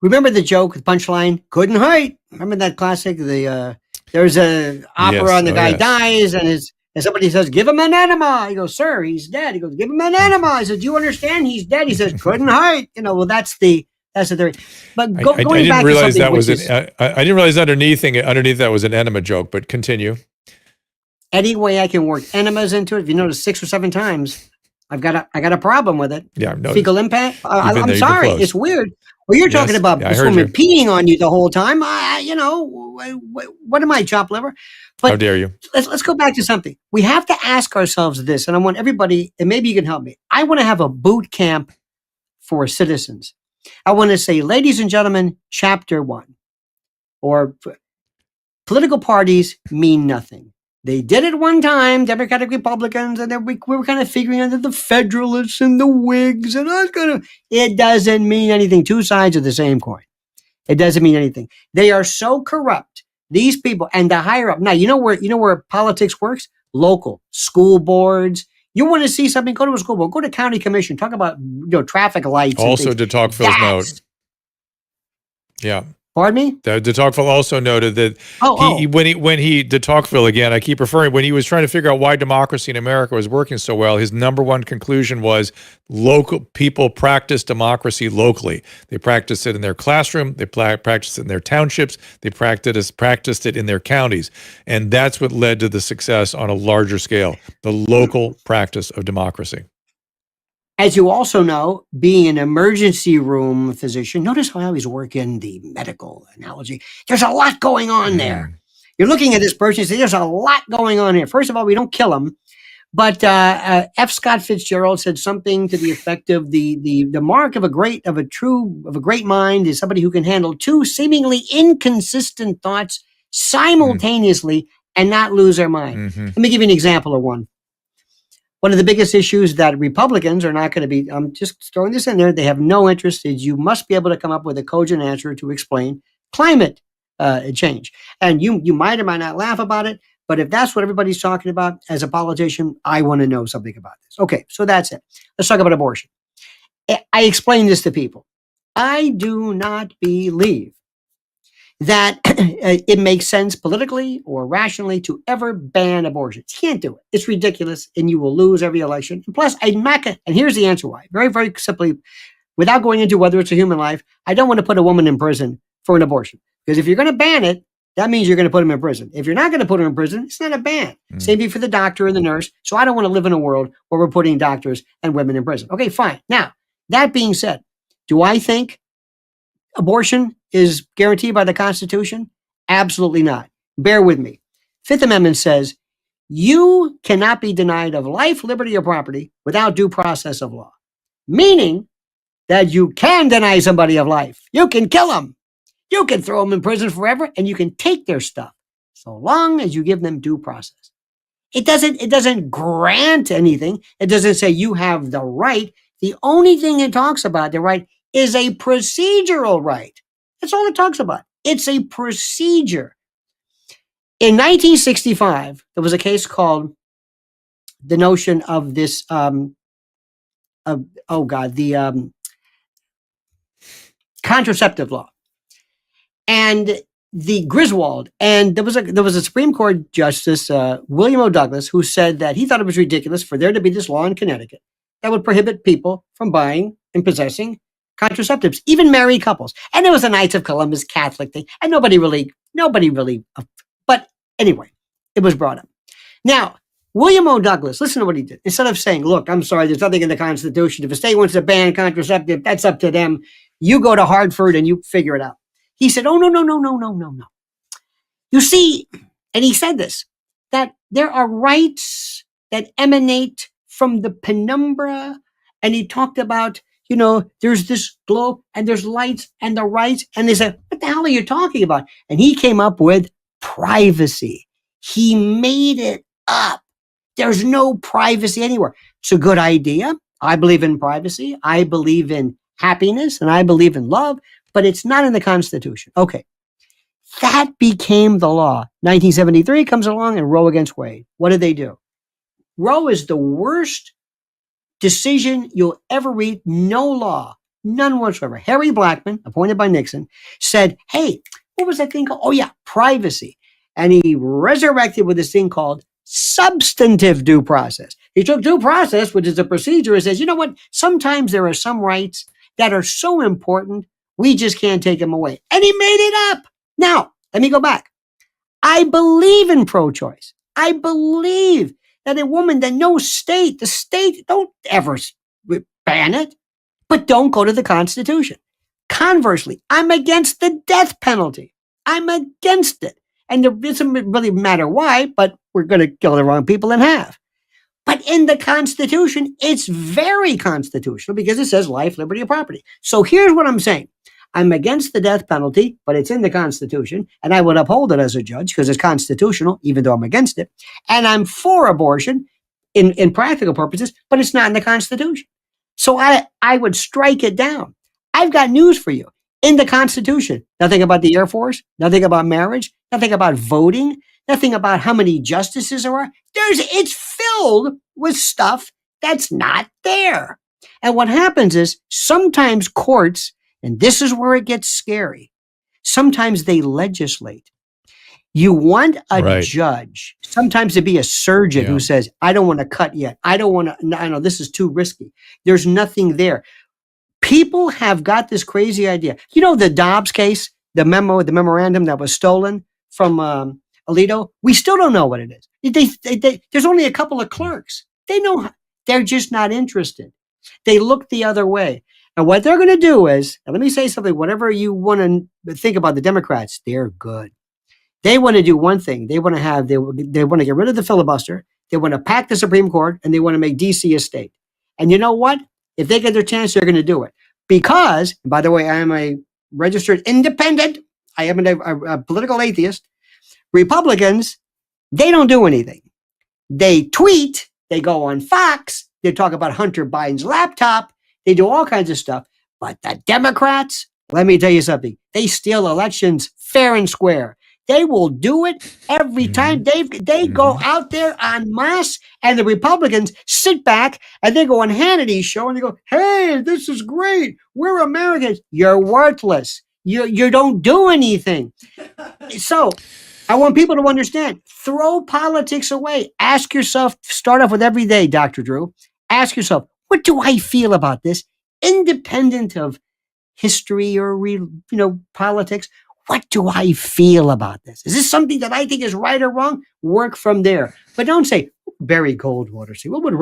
Remember the joke, the punchline, couldn't hurt. Remember that classic? There's an opera and the guy dies and somebody says, give him an enema. He goes, sir, he's dead. He goes, give him an enema. I said, do you understand? He's dead. He says, couldn't hurt. Well, that's the theory. But going back to something I didn't realize underneath that was an enema joke, but continue. Any way I can work enemas into it, if you notice 6 or 7 times, I got a problem with it. Yeah, no. Fecal impact. I'm sorry. It's weird. Well, you're talking about this woman peeing on you the whole time. What am I, chopped liver? But how dare you? Let's go back to something. We have to ask ourselves this, and I want everybody, and maybe you can help me. I want to have a boot camp for citizens. I want to say, ladies and gentlemen, chapter 1, or political parties mean nothing. They did it one time, Democratic Republicans, and then we were kind of figuring out that the Federalists and the Whigs, and it doesn't mean anything. 2 sides of the same coin. It doesn't mean anything. They are so corrupt, these people, and the higher up. Now, you know where politics works? Local, school boards. You want to see something, go to a school board, go to county commission, talk about traffic lights. Also to talk Phil's note. Yeah. Pardon me? De Tocqueville also noted that when he de Tocqueville again, I keep referring, when he was trying to figure out why democracy in America was working so well, his number one conclusion was local people practice democracy locally. They practice it in their classroom, they practice it in their townships, they practiced it in their counties. And that's what led to the success on a larger scale, the local practice of democracy. As you also know, being an emergency room physician, notice how I always work in the medical analogy. There's a lot going on there. You're looking at this person and say, there's a lot going on here. First of all, we don't kill them. But F. Scott Fitzgerald said something to the effect of the mark of a great mind is somebody who can handle two seemingly inconsistent thoughts simultaneously and not lose their mind. Let me give you an example of one. One of the biggest issues that Republicans are not going to be, I'm just throwing this in there, they have no interest, is you must be able to come up with a cogent answer to explain climate change. And you might or might not laugh about it, but if that's what everybody's talking about as a politician, I want to know something about this. Okay, so that's it. Let's talk about abortion. I explain this to people. I do not believe that it makes sense politically or rationally to ever ban abortion. You can't do it. It's ridiculous, and you will lose every election. And plus, I'm not gonna, and here's the answer why. Very, very simply, without going into whether it's a human life, I don't want to put a woman in prison for an abortion. Because if you're going to ban it, that means you're going to put them in prison. If you're not going to put them in prison, it's not a ban. Same thing for the doctor and the nurse. So I don't want to live in a world where we're putting doctors and women in prison. Okay, fine. Now, that being said, do I think abortion is guaranteed by the Constitution? Absolutely not. Bear with me. Fifth Amendment says you cannot be denied of life, liberty, or property without due process of law. Meaning that you can deny somebody of life. You can kill them. You can throw them in prison forever, and you can take their stuff so long as you give them due process. It doesn't grant anything. It doesn't say you have the right. The only thing it talks about, the right, is a procedural right. That's all it talks about. It's a procedure. In 1965, there was a case called the notion of this, contraceptive law. And the Griswold, and there was a Supreme Court Justice, William O. Douglas, who said that he thought it was ridiculous for there to be this law in Connecticut that would prohibit people from buying and possessing contraceptives, even married couples. And it was a Knights of Columbus Catholic thing, and nobody really, but anyway, it was brought up. Now, William O. Douglas, listen to what he did. Instead of saying, look, I'm sorry, there's nothing in the Constitution. If a state wants to ban contraceptive, that's up to them. You go to Hartford and you figure it out. He said, oh, no. You see, and he said this, that there are rights that emanate from the penumbra. And he talked about, there's this glow and there's lights and the rights. And they said, what the hell are you talking about? And he came up with privacy. He made it up. There's no privacy anywhere. It's a good idea. I believe in privacy. I believe in happiness and I believe in love, but it's not in the Constitution. Okay. That became the law. 1973 comes along and Roe against Wade. What did they do? Roe is the worst decision you'll ever read. No law, none whatsoever. Harry Blackmun, appointed by Nixon, said, hey, what was that thing called? Oh yeah, privacy. And he resurrected with this thing called substantive due process. He took due process, which is a procedure, and says, you know what? Sometimes there are some rights that are so important, we just can't take them away. And he made it up. Now, let me go back. I believe in pro-choice. I believe that a woman, that the state, don't ever ban it, but don't go to the Constitution. Conversely, I'm against the death penalty. I'm against it. And it doesn't really matter why, but we're going to kill the wrong people in half. But in the Constitution, it's very constitutional because it says life, liberty, and property. So here's what I'm saying. I'm against the death penalty, but it's in the Constitution, and I would uphold it as a judge because it's constitutional, even though I'm against it. And I'm for abortion in practical purposes, but it's not in the Constitution. So I would strike it down. I've got news for you. In the Constitution, nothing about the Air Force, nothing about marriage, nothing about voting, nothing about how many justices there are. It's filled with stuff that's not there. And what happens is sometimes courts, and this is where it gets scary, Sometimes they legislate. You want a Right. judge, sometimes to be a surgeon who says, I don't want to cut yet. I don't want to, I know this is too risky. There's nothing there. People have got this crazy idea. You know, the Dobbs case, the memorandum that was stolen from Alito, we still don't know what it is. There's only a couple of clerks. They know, they're just not interested. They look the other way. And what they're going to do is, and let me say something, whatever you want to think about the Democrats, they're good. They want to do one thing. They want to get rid of the filibuster. They want to pack the Supreme Court, and they want to make DC a state. And you know what? If they get their chance, they're going to do it. Because, by the way, I am a registered independent. I am a political atheist. Republicans, they don't do anything. They tweet. They go on Fox. They talk about Hunter Biden's laptop. They do all kinds of stuff. But the Democrats, let me tell you something. They steal elections fair and square. They will do it every time. They go out there en masse, and the Republicans sit back and they go on Hannity's show and they go, hey, this is great. We're Americans. You're worthless. You don't do anything. So I want people to understand, throw politics away. Ask yourself, start off with every day, Dr. Drew. Ask yourself, what do I feel about this? Independent of history or politics. What do I feel about this? Is this something that I think is right or wrong? Work from there. But don't say Barry Goldwater. See, what would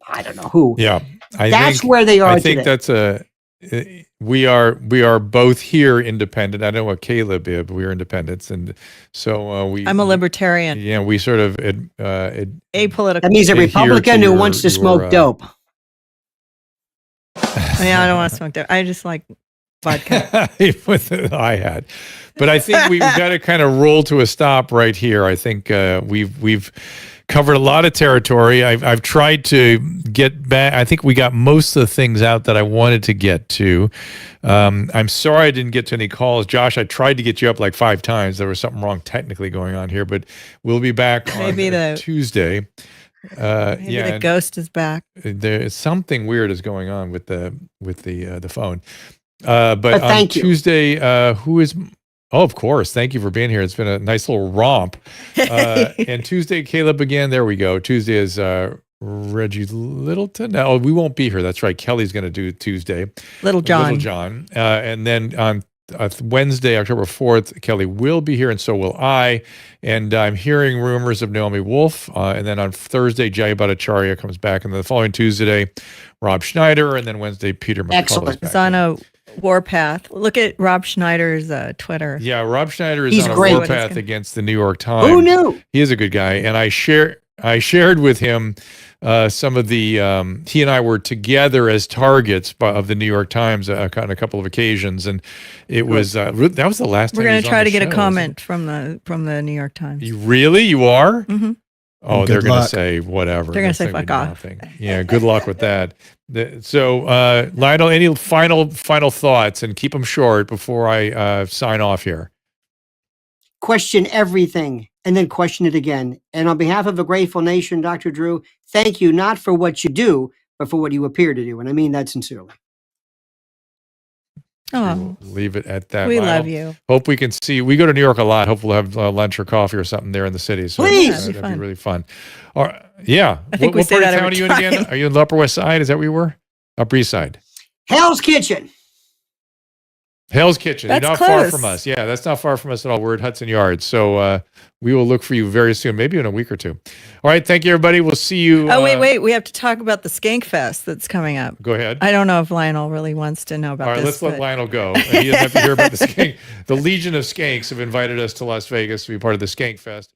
I don't know who. Yeah. That's where they are. I think today. that's we are both here independent. I don't know what Caleb is, but we are independents. And so I'm a libertarian. Yeah. We sort of apolitical. That means a Republican who wants to smoke dope. Yeah, I don't want to smoke dope. I just like vodka. With the hi-hat. But I think we've got to kind of roll to a stop right here. I think we've covered a lot of territory. I've tried to get back. I think we got most of the things out that I wanted to get to. I'm sorry I didn't get to any calls. Josh, I tried to get you up like 5 times. There was something wrong technically going on here, but we'll be back on Tuesday. Maybe the ghost is back. There's something weird is going on with the phone. But on Tuesday, who is? Oh, of course. Thank you for being here. It's been a nice little romp. And Tuesday, Caleb again. There we go. Tuesday is Reggie Littleton. No, we won't be here. That's right. Kelly's going to do Tuesday. Little John. And then on Wednesday, October 4th, Kelly will be here, and so will I. And I'm hearing rumors of Naomi Wolf. And then on Thursday, Jay Bhattacharya comes back. And then the following Tuesday, Rob Schneider. And then Wednesday, Peter McCullough. Excellent. It's on a warpath. Look at Rob Schneider's Twitter. Yeah, Rob Schneider is on a warpath against the New York Times. Who knew? He is a good guy. And I shared with him some of the, he and I were together as targets of the New York Times on a couple of occasions. And it was, that was the last time we're going to try to get a comment from the New York Times. You are? Mm-hmm. Oh, they're going to say whatever. They're going to say fuck off. Yeah, good luck with that. So, Lionel, any final thoughts, and keep them short before I sign off here. Question everything and then question it again. And on behalf of a grateful nation, Dr. Drew, thank you not for what you do, but for what you appear to do. And I mean that sincerely. Oh, we'll leave it at that. We love you. Hope we can see. We go to New York a lot. Hope we'll have lunch or coffee or something there in the city. So please, that'd be really fun. Yeah, I think we say that every time. Are you in again? Are you in the Upper West Side? Is that where you were? Upper East Side. Hell's Kitchen. Hell's Kitchen. That's You're not close. far from us. Yeah, that's not far from us at all. We're at Hudson Yards. So we will look for you very soon, maybe in a week or two. All right. Thank you, everybody. We'll see you. Oh, wait. We have to talk about the Skank Fest that's coming up. Go ahead. I don't know if Lionel really wants to know about this. All right, let's let Lionel go. He doesn't have to hear about the Skank. The Legion of Skanks have invited us to Las Vegas to be part of the Skank Fest.